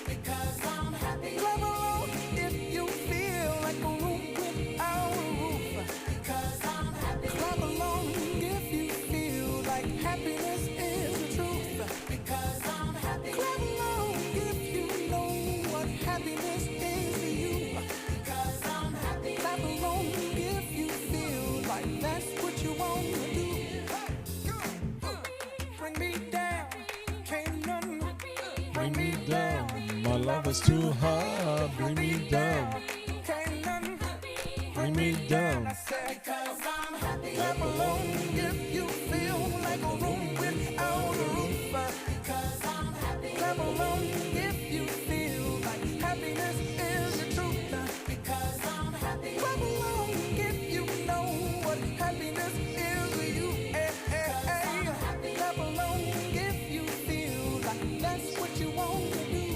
Because I'm happy. Clap along if you feel like a room without a roof. Because I'm happy. Clap along if you feel like happiness is the truth. Because I'm happy. Clap along if you know what happiness is to you. Because I'm happy. Clap along if you feel like that's what you want to do. Bring me down, can't nothing Bring me down. My love is too hot. Bring me down. can't nothing Bring me down. because I'm happy. Clap along if you feel like a room without a roof. Because I'm happy. Clap along if you feel like happiness is the truth. Because I'm happy. Clap along if you know what happiness is to you. Clap along if you feel like that's what you want to do.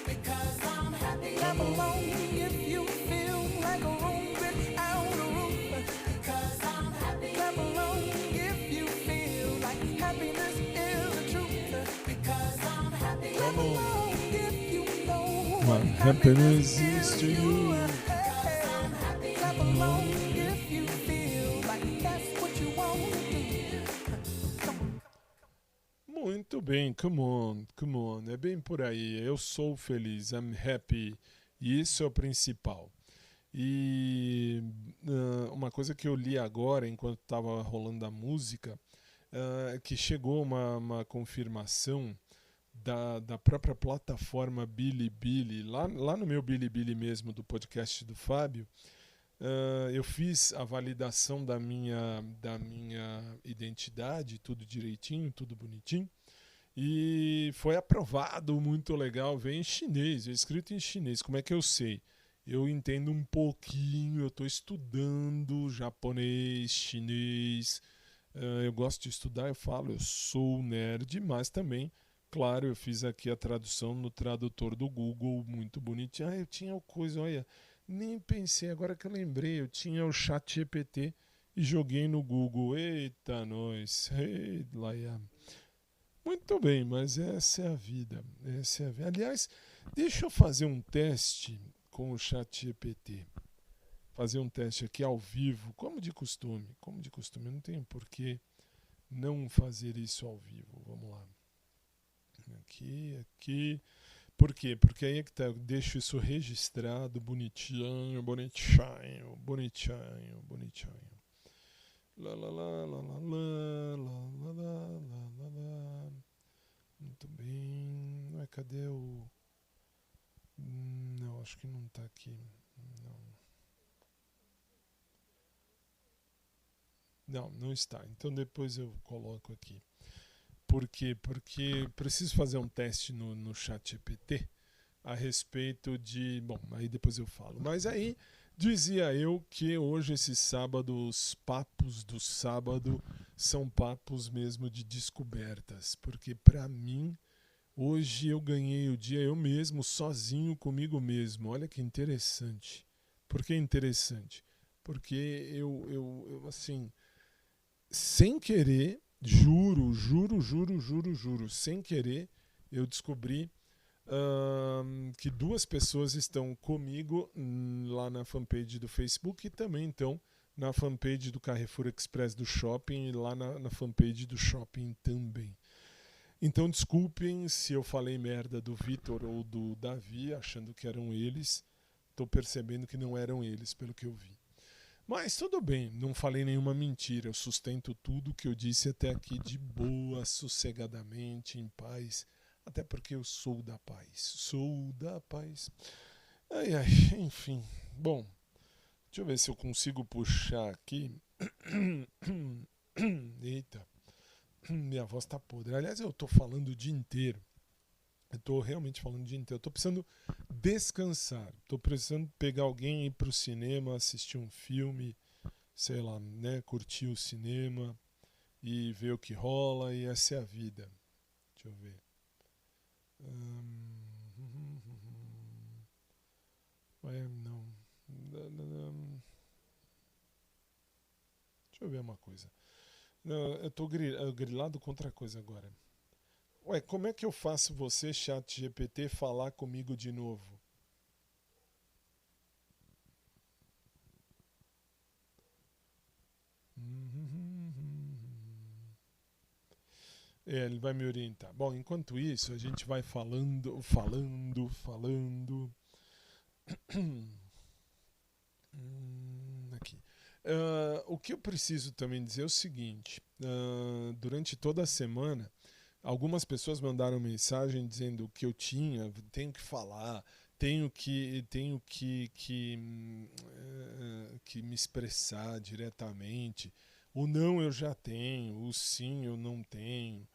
Because I'm happy. Clap along if you feel like a room without a roof. Because I'm happy. Clap along if you feel like happiness is the truth. Because I'm happy. Clap along if you know My happiness is to you. Because I'm happy. Clap along if you feel like that's what you want to do. Muito bem, come on, come on. É bem por aí. Eu sou feliz, I'm happy. E isso é o principal. E uma coisa que eu li agora, enquanto estava rolando a música, que chegou uma confirmação da própria plataforma Bilibili, lá no meu Bilibili mesmo, do podcast do Fábio. Eu fiz a validação da minha identidade, tudo direitinho, tudo bonitinho, e foi aprovado, muito legal. Vem em chinês, é escrito em chinês. Como é que eu sei? Eu entendo um pouquinho, eu estou estudando japonês, chinês, eu gosto de estudar, eu falo, eu sou nerd, mas também, claro, eu fiz aqui a tradução no tradutor do Google, muito bonitinho. Eu tinha coisa, olha... Nem pensei, agora que eu lembrei, eu tinha o ChatGPT e joguei no Google. Eita, nós. Hey, Laia. Muito bem, mas essa é a vida. Essa é a vida. Aliás, deixa eu fazer um teste com o ChatGPT. Fazer um teste aqui ao vivo, como de costume. Como de costume, eu não tenho por que não fazer isso ao vivo. Vamos lá. Aqui. Por quê? Porque aí é que tá, eu deixo isso registrado, bonitinho. Lá, lá, lá, lá, lá, lá, lá, lá, lá, lá. Muito bem. Cadê o... Não, acho que não tá aqui. Não está. Então depois eu coloco aqui. Por quê? Porque preciso fazer um teste no ChatGPT a respeito de... Bom, aí depois eu falo. Mas aí dizia eu que hoje, esse sábado, os papos do sábado são papos mesmo de descobertas. Porque para mim, hoje eu ganhei o dia eu mesmo, sozinho comigo mesmo. Olha que interessante. Por que interessante? Porque eu assim, sem querer... Juro, sem querer, eu descobri que duas pessoas estão comigo lá na fanpage do Facebook e também estão na fanpage do Carrefour Express do Shopping e lá na fanpage do Shopping também. Então desculpem se eu falei merda do Vitor ou do Davi, achando que eram eles, estou percebendo que não eram eles, pelo que eu vi. Mas tudo bem, não falei nenhuma mentira. Eu sustento tudo que eu disse até aqui de boa, sossegadamente, em paz. Até porque eu sou da paz. Sou da paz. Ai, ai, enfim. Bom, deixa eu ver se eu consigo puxar aqui. Eita, minha voz tá podre. Aliás, eu tô falando o dia inteiro. Eu tô realmente falando o dia inteiro. Eu tô precisando descansar. Tô precisando pegar alguém e ir pro cinema, assistir um filme, sei lá, né? Curtir o cinema e ver o que rola. E essa é a vida. Deixa eu ver. Não. Deixa eu ver uma coisa. Não, eu tô grilado com outra coisa agora. Ué, como é que eu faço você, ChatGPT, falar comigo de novo? Ele vai me orientar. Bom, enquanto isso, a gente vai falando. Aqui. O que eu preciso também dizer é o seguinte: durante toda a semana, algumas pessoas mandaram mensagem dizendo que eu tenho que falar, tenho que me expressar diretamente. O não eu já tenho, o sim eu não tenho.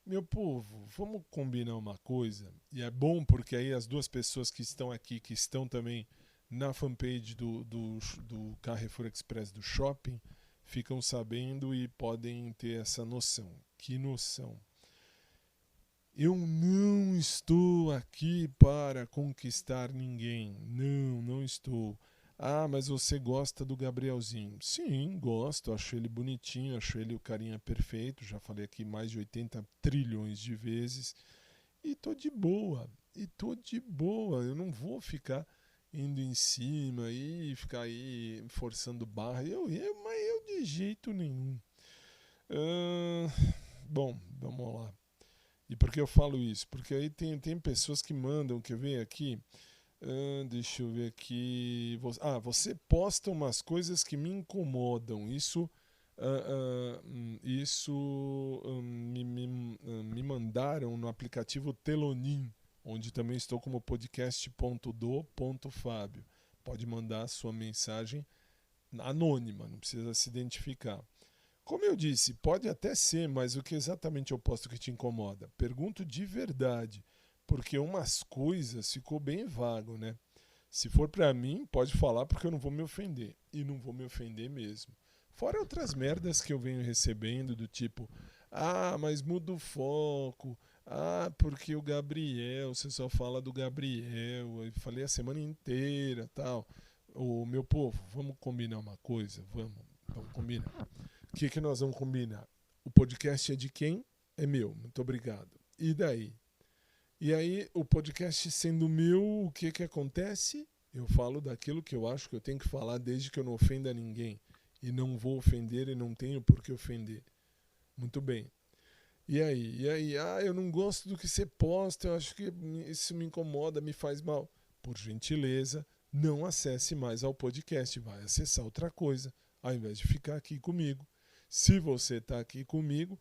Meu povo, vamos combinar uma coisa. E é bom porque aí as duas pessoas que estão aqui, que estão também na fanpage do Carrefour Express do shopping, ficam sabendo e podem ter essa noção. Que noção? Eu não estou aqui para conquistar ninguém. Não estou. Ah, mas você gosta do Gabrielzinho? Sim, gosto. Acho ele bonitinho, acho ele o carinha perfeito. Já falei aqui mais de 80 trilhões de vezes. E tô de boa. Eu não vou ficar indo em cima e ficar aí forçando barra. Mas eu de jeito nenhum. Bom, vamos lá. E por que eu falo isso? Porque aí tem pessoas que mandam, quer ver aqui? Deixa eu ver aqui. Você posta umas coisas que me incomodam. Isso me mandaram no aplicativo Telonim, onde também estou como podcast.do.fabio. Pode mandar a sua mensagem anônima, não precisa se identificar. Como eu disse, pode até ser, mas o que exatamente eu posto que te incomoda? Pergunto de verdade, porque umas coisas ficou bem vago, né? Se for pra mim, pode falar porque eu não vou me ofender. E não vou me ofender mesmo. Fora outras merdas que eu venho recebendo do tipo, mas muda o foco, porque o Gabriel, você só fala do Gabriel, eu falei a semana inteira, tal. Ô, meu povo, vamos combinar uma coisa? Vamos combinar. O que nós vamos combinar? O podcast é de quem? É meu, muito obrigado. E daí? E aí, o podcast sendo meu, o que acontece? Eu falo daquilo que eu acho que eu tenho que falar desde que eu não ofenda ninguém. E não vou ofender e não tenho por que ofender. Muito bem. E aí? Eu não gosto do que você posta, eu acho que isso me incomoda, me faz mal. Por gentileza, não acesse mais ao podcast, vai acessar outra coisa, ao invés de ficar aqui comigo. Se você está aqui comigo,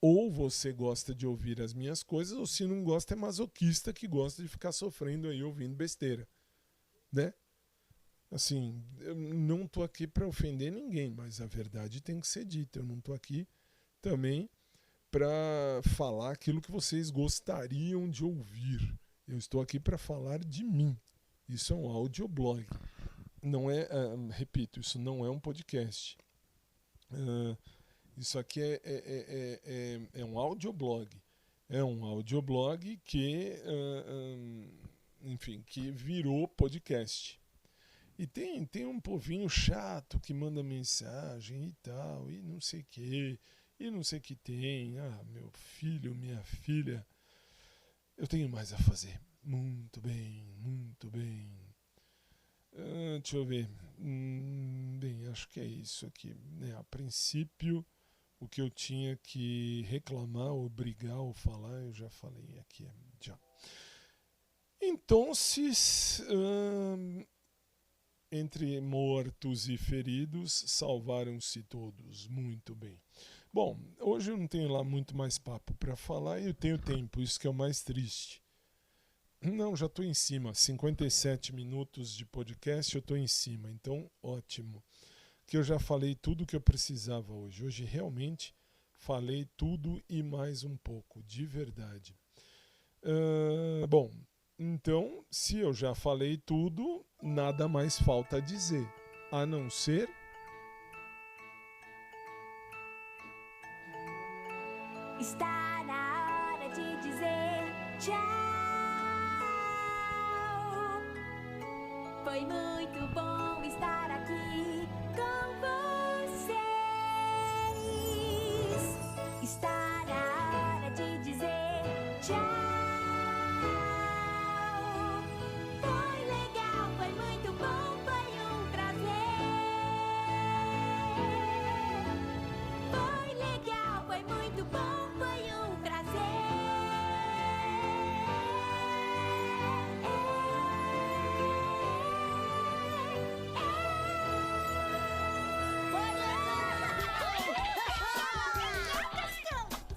ou você gosta de ouvir as minhas coisas, ou se não gosta, é masoquista que gosta de ficar sofrendo aí ouvindo besteira. Né? Assim, eu não estou aqui para ofender ninguém, mas a verdade tem que ser dita. Eu não estou aqui também para falar aquilo que vocês gostariam de ouvir. Eu estou aqui para falar de mim. Isso é um audioblog. Não é, repito, isso não é um podcast. Isso aqui é um audioblog. É um audioblog que, enfim, que virou podcast. E tem um povinho chato que manda mensagem e tal, e não sei o que, e não sei o que tem. Meu filho, minha filha, eu tenho mais a fazer. Muito bem, muito bem. Deixa eu ver. Bem, acho que é isso aqui. A princípio, o que eu tinha que reclamar, obrigar ou falar, eu já falei aqui. Já. Então, Entre mortos e feridos, salvaram-se todos. Muito bem. Bom, hoje eu não tenho lá muito mais papo para falar e eu tenho tempo, isso que é o mais triste. Não, já estou em cima. 57 minutos de podcast, eu estou em cima. Então, ótimo. Que eu já falei tudo que eu precisava hoje. Hoje realmente falei tudo e mais um pouco, de verdade. Bom, então, se eu já falei tudo, nada mais falta a dizer, a não ser... Está na hora de dizer tchau. Foi muito bom estar aqui com vocês. Está na hora de dizer tchau. Foi legal, foi muito bom, foi um prazer. Foi legal, foi muito bom, foi um prazer.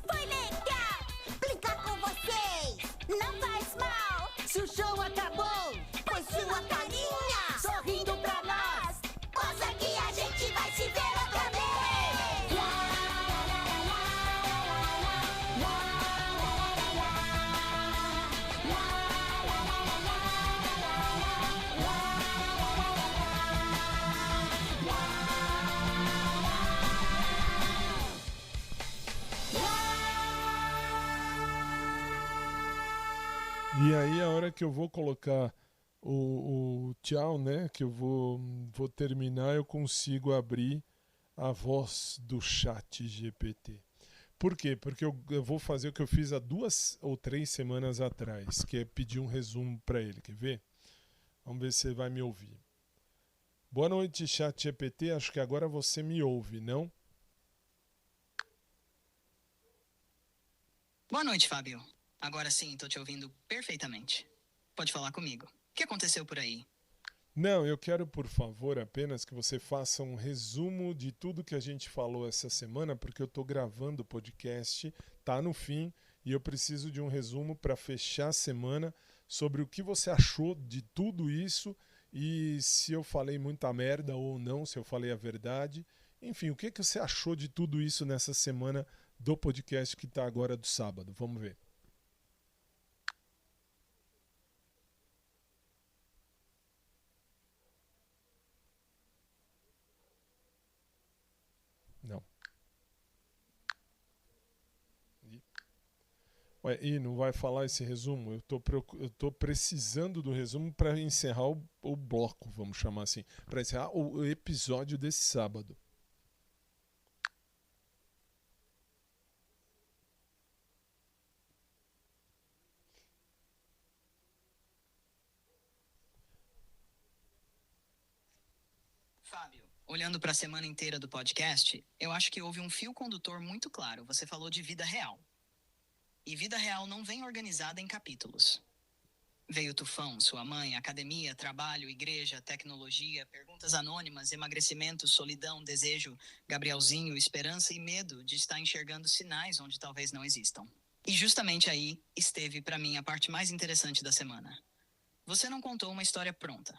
Foi legal brincar com vocês. Não faz mal se o show acabou. Pois sua carinha sorrindo pra nós mostra que a gente vai se ver outra vez. E aí a hora que eu vou colocar o tchau, né, que eu vou terminar, eu consigo abrir a voz do chat GPT. Por quê? Porque eu vou fazer o que eu fiz há 2 ou 3 semanas atrás, que é pedir um resumo para ele. Quer ver? Vamos ver se você vai me ouvir. Boa noite, chat GPT. Acho que agora você me ouve, não? Boa noite, Fábio. Agora sim, tô te ouvindo perfeitamente. Pode falar comigo. O que aconteceu por aí? Não, eu quero, por favor, apenas que você faça um resumo de tudo que a gente falou essa semana, porque eu estou gravando o podcast, tá no fim, e eu preciso de um resumo para fechar a semana sobre o que você achou de tudo isso e se eu falei muita merda ou não, se eu falei a verdade. Enfim, o que você achou de tudo isso nessa semana do podcast que está agora do sábado? Vamos ver. Não. Ué, e não vai falar esse resumo? Eu tô precisando do resumo para encerrar o bloco, vamos chamar assim, para encerrar o episódio desse sábado. Fábio, olhando para a semana inteira do podcast, eu acho que houve um fio condutor muito claro. Você falou de vida real. E vida real não vem organizada em capítulos. Veio tufão, sua mãe, academia, trabalho, igreja, tecnologia, perguntas anônimas, emagrecimento, solidão, desejo, Gabrielzinho, esperança e medo de estar enxergando sinais onde talvez não existam. E justamente aí esteve para mim a parte mais interessante da semana. Você não contou uma história pronta.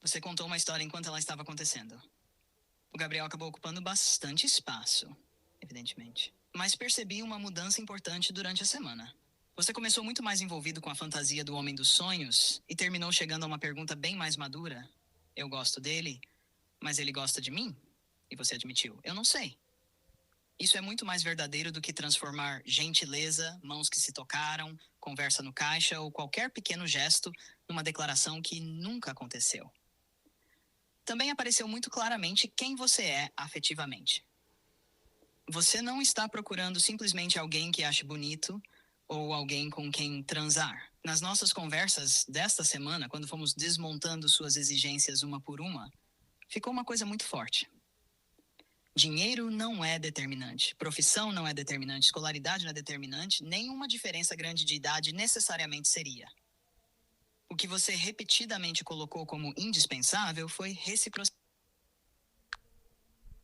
Você contou uma história enquanto ela estava acontecendo. O Gabriel acabou ocupando bastante espaço, evidentemente. Mas percebi uma mudança importante durante a semana. Você começou muito mais envolvido com a fantasia do homem dos sonhos e terminou chegando a uma pergunta bem mais madura. Eu gosto dele, mas ele gosta de mim? E você admitiu, eu não sei. Isso é muito mais verdadeiro do que transformar gentileza, mãos que se tocaram, conversa no caixa ou qualquer pequeno gesto numa declaração que nunca aconteceu. Também apareceu muito claramente quem você é afetivamente. Você não está procurando simplesmente alguém que ache bonito ou alguém com quem transar. Nas nossas conversas desta semana, quando fomos desmontando suas exigências uma por uma, ficou uma coisa muito forte. Dinheiro não é determinante, profissão não é determinante, escolaridade não é determinante, nenhuma diferença grande de idade necessariamente seria. O que você repetidamente colocou como indispensável foi reciprocidade.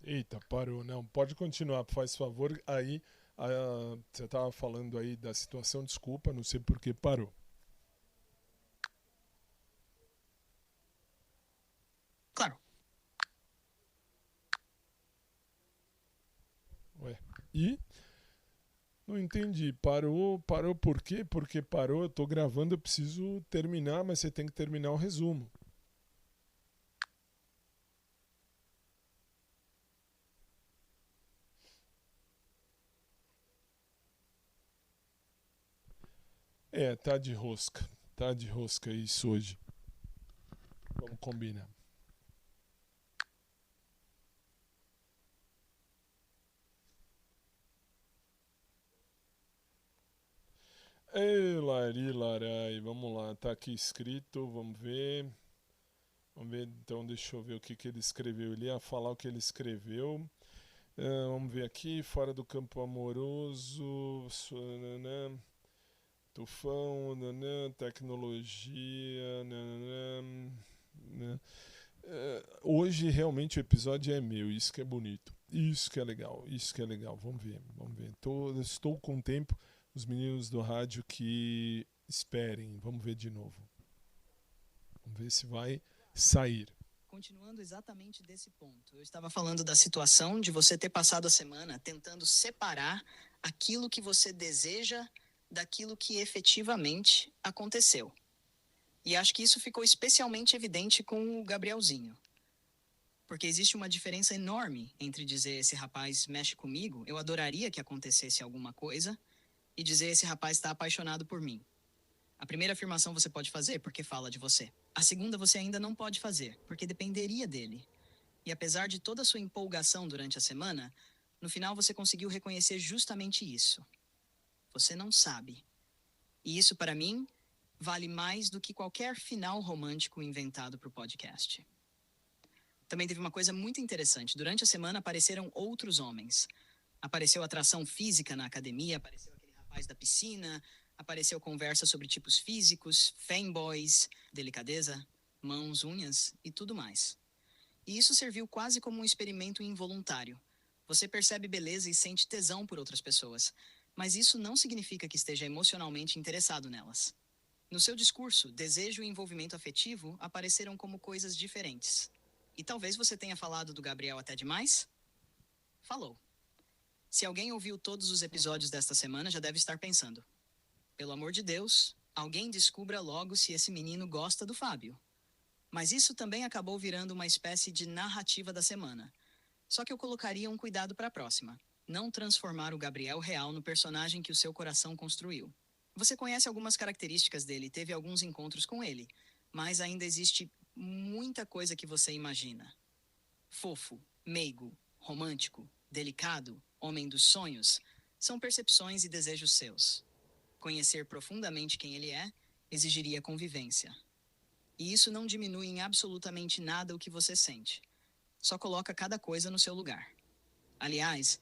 Eita, parou. Não, pode continuar, faz favor. Aí, você estava falando aí da situação, desculpa, não sei por que parou. Claro. Ué, e? Não entendi. Parou por quê? Porque parou, eu tô gravando, eu preciso terminar, mas você tem que terminar o resumo. Tá de rosca. Tá de rosca isso hoje. Vamos combinar. Ei, Lari, Larai, vamos lá, tá aqui escrito, vamos ver. Vamos ver, então deixa eu ver o que ele escreveu. Ele ia falar o que ele escreveu. Vamos ver aqui, fora do campo amoroso, nananã, tufão, nananã, tecnologia, nananã, né? Hoje realmente o episódio é meu, isso que é bonito, isso que é legal, isso que é legal. Vamos ver, vamos ver. Estou com tempo, os meninos do rádio que esperem, vamos ver de novo. Vamos ver se vai sair. Continuando exatamente desse ponto, eu estava falando da situação de você ter passado a semana tentando separar aquilo que você deseja daquilo que efetivamente aconteceu. E acho que isso ficou especialmente evidente com o Gabrielzinho. Porque existe uma diferença enorme entre dizer esse rapaz mexe comigo, eu adoraria que acontecesse alguma coisa, e dizer esse rapaz está apaixonado por mim. A primeira afirmação você pode fazer porque fala de você. A segunda você ainda não pode fazer, porque dependeria dele. E apesar de toda a sua empolgação durante a semana, no final você conseguiu reconhecer justamente isso. Você não sabe. E isso, para mim, vale mais do que qualquer final romântico inventado para o podcast. Também teve uma coisa muito interessante. Durante a semana apareceram outros homens. Apareceu atração física na academia, apareceu aquele rapaz da piscina, apareceu conversa sobre tipos físicos, fanboys, delicadeza, mãos, unhas e tudo mais. E isso serviu quase como um experimento involuntário. Você percebe beleza e sente tesão por outras pessoas, mas isso não significa que esteja emocionalmente interessado nelas. No seu discurso, desejo e envolvimento afetivo apareceram como coisas diferentes. E talvez você tenha falado do Gabriel até demais? Falou. Se alguém ouviu todos os episódios desta semana, já deve estar pensando: pelo amor de Deus, alguém descubra logo se esse menino gosta do Fábio. Mas isso também acabou virando uma espécie de narrativa da semana. Só que eu colocaria um cuidado para a próxima: não transformar o Gabriel real no personagem que o seu coração construiu. Você conhece algumas características dele e teve alguns encontros com ele, mas ainda existe muita coisa que você imagina. Fofo, meigo, romântico, delicado, homem dos sonhos, são percepções e desejos seus. Conhecer profundamente quem ele é exigiria convivência. E isso não diminui em absolutamente nada o que você sente. Só coloca cada coisa no seu lugar. Aliás,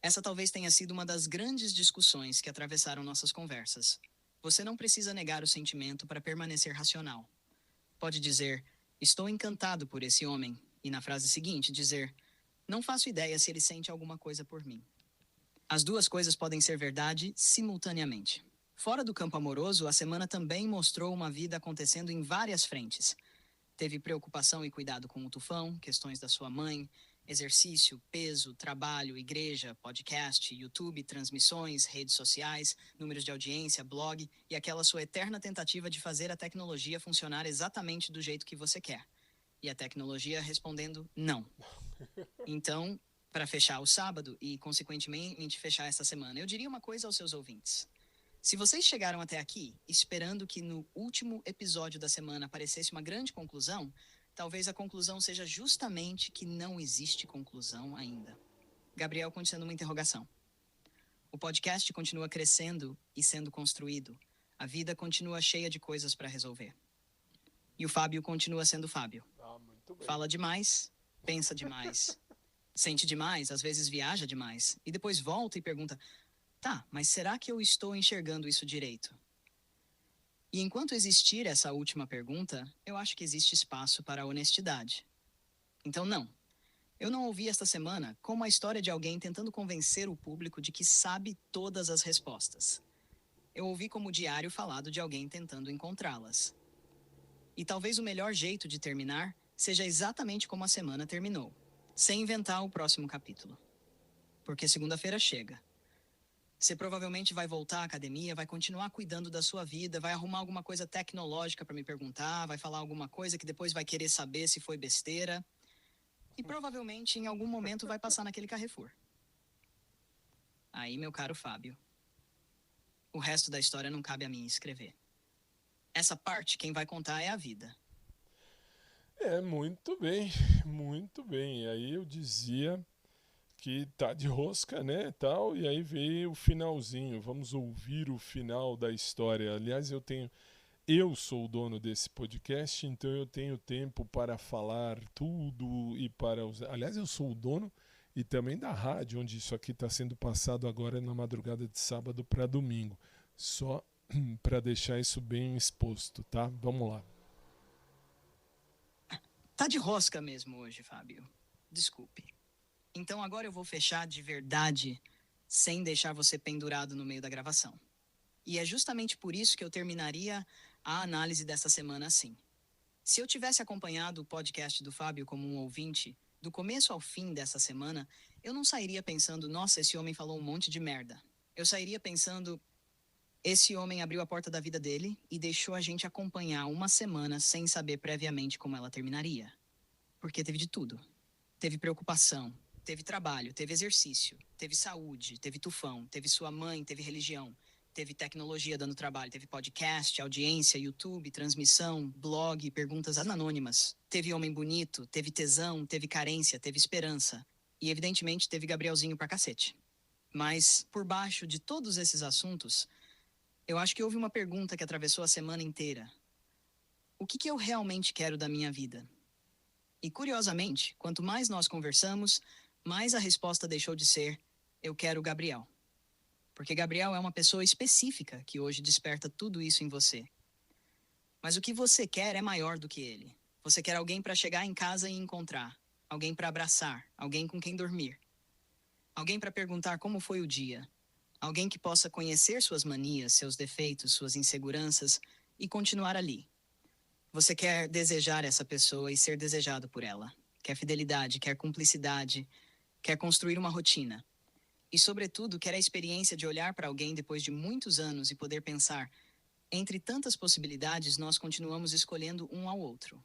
essa talvez tenha sido uma das grandes discussões que atravessaram nossas conversas. Você não precisa negar o sentimento para permanecer racional. Pode dizer: estou encantado por esse homem, e na frase seguinte dizer: não faço ideia se ele sente alguma coisa por mim. As duas coisas podem ser verdade simultaneamente. Fora do campo amoroso, a semana também mostrou uma vida acontecendo em várias frentes. Teve preocupação e cuidado com o tufão, questões da sua mãe, exercício, peso, trabalho, igreja, podcast, YouTube, transmissões, redes sociais, números de audiência, blog e aquela sua eterna tentativa de fazer a tecnologia funcionar exatamente do jeito que você quer. E a tecnologia respondendo não. Então, para fechar o sábado e, consequentemente, fechar essa semana, eu diria uma coisa aos seus ouvintes. Se vocês chegaram até aqui esperando que no último episódio da semana aparecesse uma grande conclusão, talvez a conclusão seja justamente que não existe conclusão ainda. Gabriel continua sendo uma interrogação. O podcast continua crescendo e sendo construído. A vida continua cheia de coisas para resolver. E o Fábio continua sendo Fábio. Muito bem. Fala demais, pensa demais, sente demais, às vezes viaja demais, e depois volta e pergunta: tá, mas será que eu estou enxergando isso direito? E enquanto existir essa última pergunta, eu acho que existe espaço para a honestidade. Então, não. Eu não ouvi esta semana como a história de alguém tentando convencer o público de que sabe todas as respostas. Eu ouvi como o diário falado de alguém tentando encontrá-las. E talvez o melhor jeito de terminar seja exatamente como a semana terminou, sem inventar o próximo capítulo. Porque segunda-feira chega. Você provavelmente vai voltar à academia, vai continuar cuidando da sua vida, vai arrumar alguma coisa tecnológica para me perguntar, vai falar alguma coisa que depois vai querer saber se foi besteira. E provavelmente em algum momento vai passar naquele Carrefour. Aí, meu caro Fábio, o resto da história não cabe a mim escrever. Essa parte quem vai contar é a vida. Muito bem, muito bem. E aí eu dizia que tá de rosca, né, tal, e aí veio o finalzinho. Vamos ouvir o final da história. Aliás, eu sou o dono desse podcast, então eu tenho tempo para falar tudo e para usar. Aliás, eu sou o dono e também da rádio, onde isso aqui está sendo passado agora na madrugada de sábado para domingo. Só para deixar isso bem exposto, tá? Vamos lá. Tá de rosca mesmo hoje, Fábio. Desculpe. Então agora eu vou fechar de verdade, sem deixar você pendurado no meio da gravação. E é justamente por isso que eu terminaria a análise dessa semana assim. Se eu tivesse acompanhado o podcast do Fábio como um ouvinte, do começo ao fim dessa semana, eu não sairia pensando, nossa, esse homem falou um monte de merda. Eu sairia pensando, esse homem abriu a porta da vida dele e deixou a gente acompanhar uma semana sem saber previamente como ela terminaria. Porque teve de tudo. Teve preocupação, teve trabalho, teve exercício, teve saúde, teve tufão, teve sua mãe, teve religião, teve tecnologia dando trabalho, teve podcast, audiência, YouTube, transmissão, blog, perguntas anônimas. Teve homem bonito, teve tesão, teve carência, teve esperança. E evidentemente teve Gabrielzinho pra cacete. Mas, por baixo de todos esses assuntos, eu acho que houve uma pergunta que atravessou a semana inteira. O que eu realmente quero da minha vida? E, curiosamente, quanto mais nós conversamos, mais a resposta deixou de ser, eu quero Gabriel. Porque Gabriel é uma pessoa específica que hoje desperta tudo isso em você. Mas o que você quer é maior do que ele. Você quer alguém para chegar em casa e encontrar. Alguém para abraçar. Alguém com quem dormir. Alguém para perguntar como foi o dia. Alguém que possa conhecer suas manias, seus defeitos, suas inseguranças e continuar ali. Você quer desejar essa pessoa e ser desejado por ela. Quer fidelidade, quer cumplicidade, quer construir uma rotina. E, sobretudo, quer a experiência de olhar para alguém depois de muitos anos e poder pensar, entre tantas possibilidades, nós continuamos escolhendo um ao outro.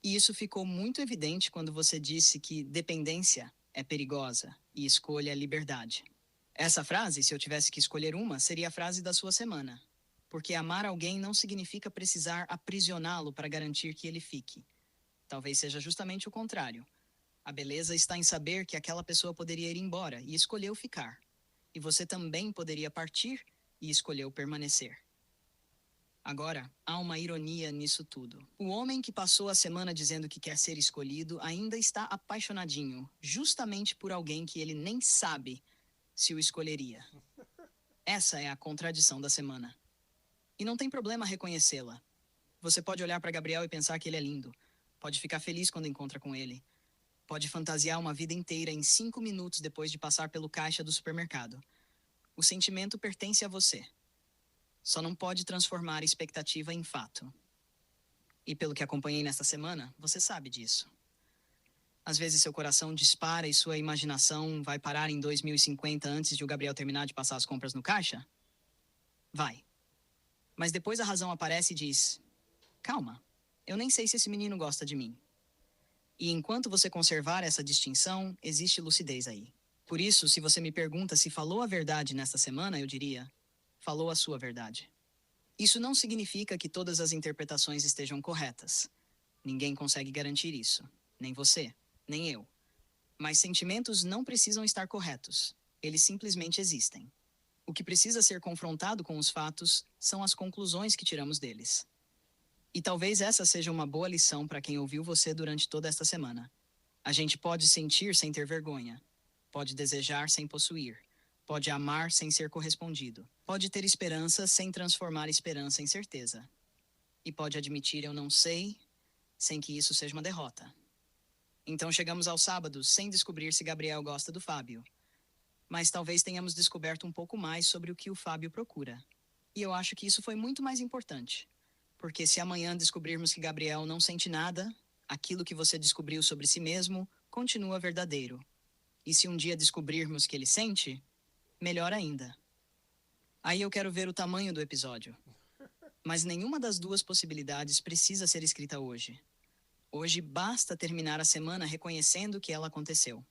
E isso ficou muito evidente quando você disse que dependência é perigosa e escolha é liberdade. Essa frase, se eu tivesse que escolher uma, seria a frase da sua semana. Porque amar alguém não significa precisar aprisioná-lo para garantir que ele fique. Talvez seja justamente o contrário. A beleza está em saber que aquela pessoa poderia ir embora e escolheu ficar. E você também poderia partir e escolheu permanecer. Agora, há uma ironia nisso tudo. O homem que passou a semana dizendo que quer ser escolhido ainda está apaixonadinho, justamente por alguém que ele nem sabe se o escolheria. Essa é a contradição da semana. E não tem problema reconhecê-la. Você pode olhar para Gabriel e pensar que ele é lindo. Pode ficar feliz quando encontra com ele. Pode fantasiar uma vida inteira em 5 minutos depois de passar pelo caixa do supermercado. O sentimento pertence a você. Só não pode transformar a expectativa em fato. E pelo que acompanhei nesta semana, você sabe disso. Às vezes seu coração dispara e sua imaginação vai parar em 2050 antes de o Gabriel terminar de passar as compras no caixa? Vai. Mas depois a razão aparece e diz, calma, eu nem sei se esse menino gosta de mim. E enquanto você conservar essa distinção, existe lucidez aí. Por isso, se você me pergunta se falou a verdade nesta semana, eu diria, falou a sua verdade. Isso não significa que todas as interpretações estejam corretas. Ninguém consegue garantir isso. Nem você, nem eu. Mas sentimentos não precisam estar corretos. Eles simplesmente existem. O que precisa ser confrontado com os fatos são as conclusões que tiramos deles. E talvez essa seja uma boa lição para quem ouviu você durante toda esta semana. A gente pode sentir sem ter vergonha. Pode desejar sem possuir. Pode amar sem ser correspondido. Pode ter esperança sem transformar esperança em certeza. E pode admitir eu não sei, sem que isso seja uma derrota. Então chegamos ao sábado sem descobrir se Gabriel gosta do Fábio. Mas talvez tenhamos descoberto um pouco mais sobre o que o Fábio procura. E eu acho que isso foi muito mais importante. Porque se amanhã descobrirmos que Gabriel não sente nada, aquilo que você descobriu sobre si mesmo continua verdadeiro. E se um dia descobrirmos que ele sente, melhor ainda. Aí eu quero ver o tamanho do episódio. Mas nenhuma das duas possibilidades precisa ser escrita hoje. Hoje basta terminar a semana reconhecendo que ela aconteceu.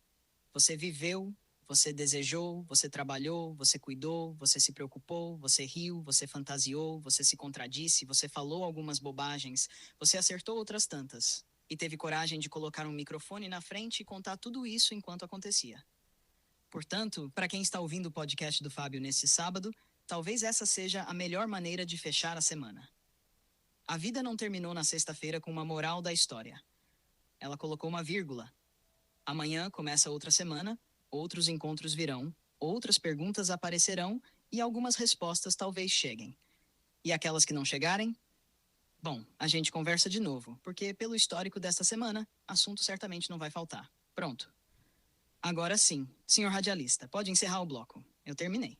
Você viveu, você desejou, você trabalhou, você cuidou, você se preocupou, você riu, você fantasiou, você se contradisse, você falou algumas bobagens, você acertou outras tantas. E teve coragem de colocar um microfone na frente e contar tudo isso enquanto acontecia. Portanto, para quem está ouvindo o podcast do Fábio nesse sábado, talvez essa seja a melhor maneira de fechar a semana. A vida não terminou na sexta-feira com uma moral da história. Ela colocou uma vírgula. Amanhã começa outra semana, outros encontros virão, outras perguntas aparecerão e algumas respostas talvez cheguem. E aquelas que não chegarem? Bom, a gente conversa de novo, porque pelo histórico desta semana, assunto certamente não vai faltar. Pronto. Agora sim, senhor radialista, pode encerrar o bloco. Eu terminei.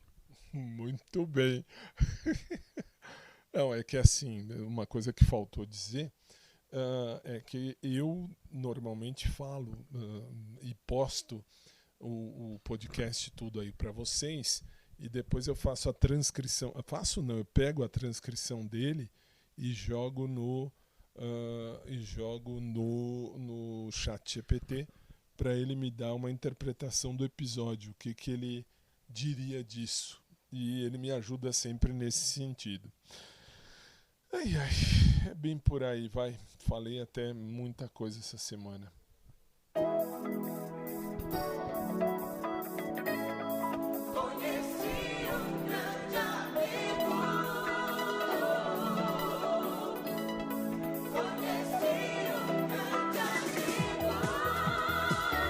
Muito bem. Não, é que assim, uma coisa que faltou dizer é que eu normalmente falo e posto o podcast tudo aí para vocês e depois eu faço a transcrição. Eu pego a transcrição dele e jogo no chat GPT para ele me dar uma interpretação do episódio, o que ele diria disso. E ele me ajuda sempre nesse sentido. Ai, é bem por aí, vai. Falei até muita coisa essa semana.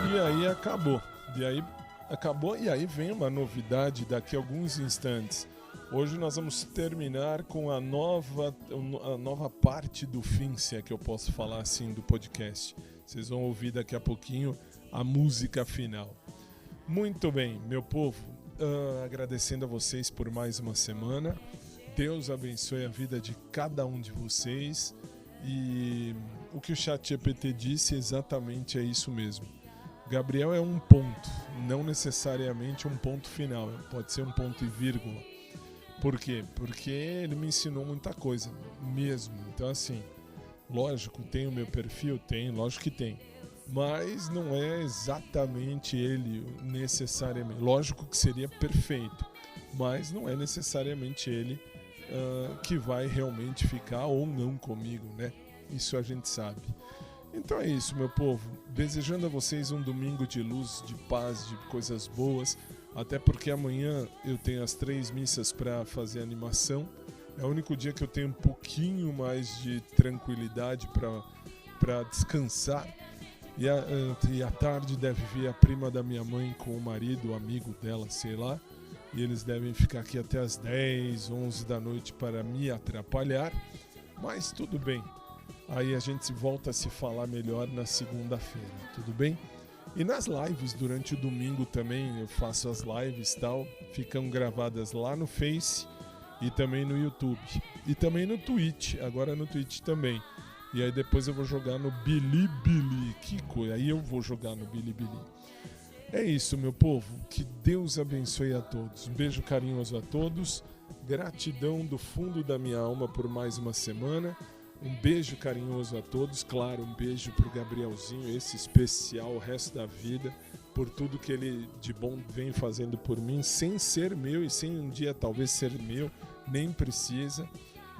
E aí acabou. E aí vem uma novidade daqui a alguns instantes. Hoje nós vamos terminar com a nova parte do fim, se é que eu posso falar assim, do podcast. Vocês vão ouvir daqui a pouquinho a música final. Muito bem, meu povo, agradecendo a vocês por mais uma semana. Deus abençoe a vida de cada um de vocês. E o que o ChatGPT disse exatamente é isso mesmo. Gabriel é um ponto, não necessariamente um ponto final, pode ser um ponto e vírgula. Por quê? Porque ele me ensinou muita coisa mesmo. Então assim, lógico, tem o meu perfil? Tem, lógico que tem. Mas não é exatamente ele necessariamente. Lógico que seria perfeito, mas não é necessariamente ele que vai realmente ficar ou não comigo, né? Isso a gente sabe. Então é isso, meu povo. Desejando a vocês um domingo de luz, de paz, de coisas boas. Até porque amanhã eu tenho as 3 missas para fazer animação. É o único dia que eu tenho um pouquinho mais de tranquilidade para descansar. E à tarde deve vir a prima da minha mãe com o marido, o amigo dela, sei lá. E eles devem ficar aqui até as 10, 11 da noite para me atrapalhar. Mas tudo bem. Aí a gente volta a se falar melhor na segunda-feira, tudo bem? E nas lives, durante o domingo também, eu faço as lives e tal, ficam gravadas lá no Face e também no YouTube. E também no Twitch, agora no Twitch também. E aí depois eu vou jogar no Bilibili, que coisa, aí eu vou jogar no Bilibili. É isso, meu povo, que Deus abençoe a todos. Um beijo carinhoso a todos, gratidão do fundo da minha alma por mais uma semana. Um beijo carinhoso a todos, claro, um beijo pro Gabrielzinho, esse especial o resto da vida, por tudo que ele de bom vem fazendo por mim, sem ser meu e sem um dia talvez ser meu, nem precisa,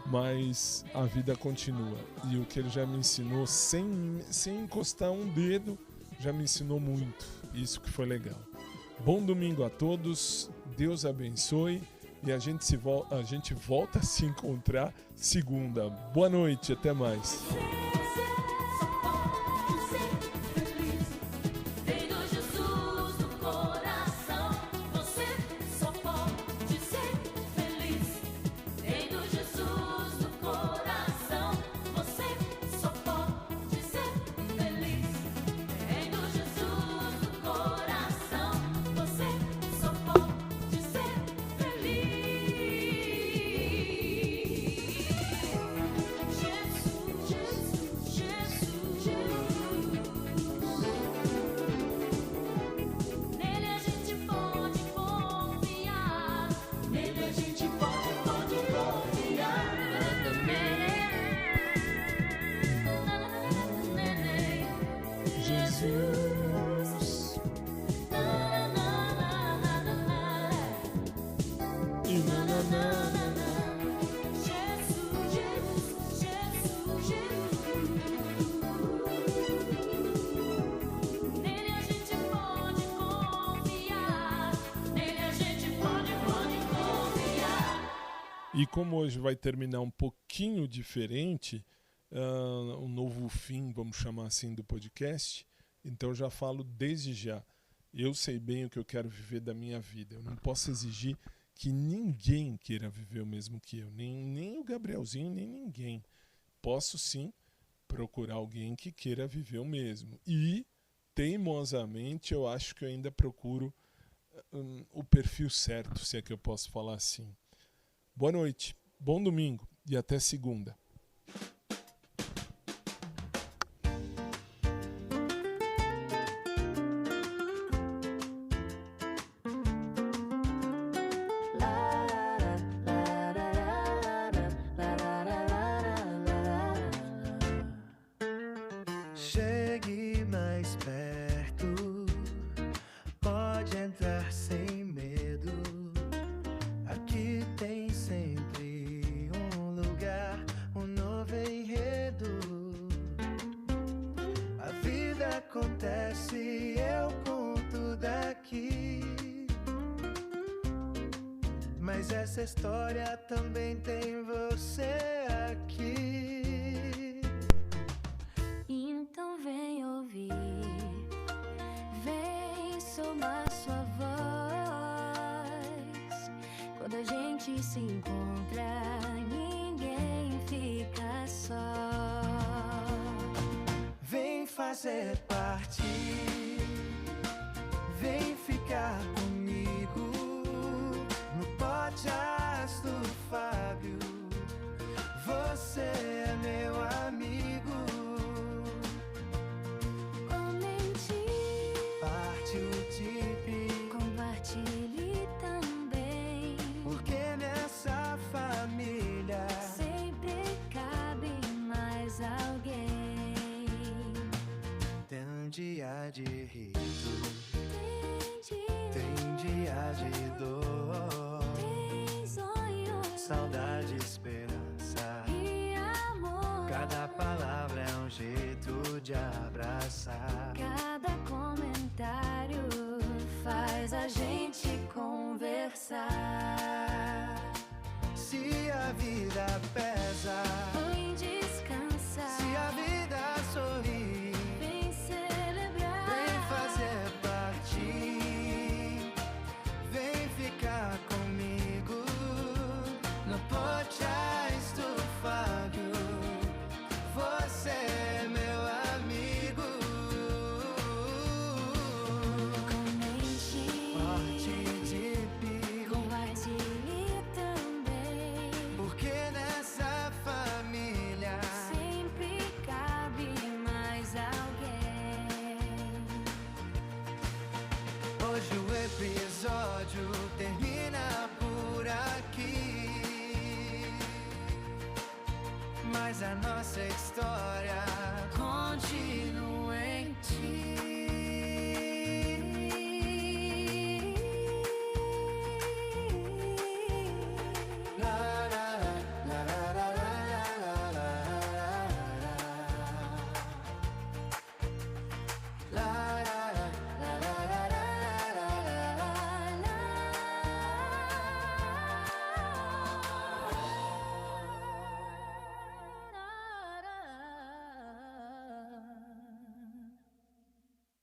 mas a vida continua. E o que ele já me ensinou sem encostar um dedo, já me ensinou muito, isso que foi legal. Bom domingo a todos, Deus abençoe. E a gente volta a se encontrar segunda. Boa noite, até mais. Vem do Jesus do coração, você E como hoje vai terminar um pouquinho diferente, um novo fim, vamos chamar assim, do podcast, então já falo desde já. Eu sei bem o que eu quero viver da minha vida. Eu não posso exigir que ninguém queira viver o mesmo que eu, nem o Gabrielzinho, nem ninguém. Posso sim procurar alguém que queira viver o mesmo. E, teimosamente, eu acho que eu ainda procuro o perfil certo, se é que eu posso falar assim. Boa noite, bom domingo e até segunda. Chegue mais perto, pode entrar sem medo. Aqui tem sempre um lugar, um novo enredo. A vida acontece, eu conto daqui. Mas essa história também tem você aqui. Então vem ouvir, vem somar sua voz. Quando a gente se encontra, ninguém fica só. Vem fazer parte, vem ficar comigo no podcast do Fábio. Você é meu amigo. Participe, Compartilhe também, porque nessa família sempre cabe mais alguém. tem um dia de riso, Tem tem dia de dor, tem sonho saudade, esperança. e amor. Cada palavra é um jeito de abraçar. Cada comentário faz a gente conversar. Se a vida pesa, Vem descansar, se a vida sorri, vem celebrar. vem fazer parte, vem ficar comigo no podcast do Fábio. Você é meu amigo. Comente, Participe, compartilhe também. porque nessa família Sempre cabe mais alguém. hoje o episódio termina por aqui, mas a nossa história continua.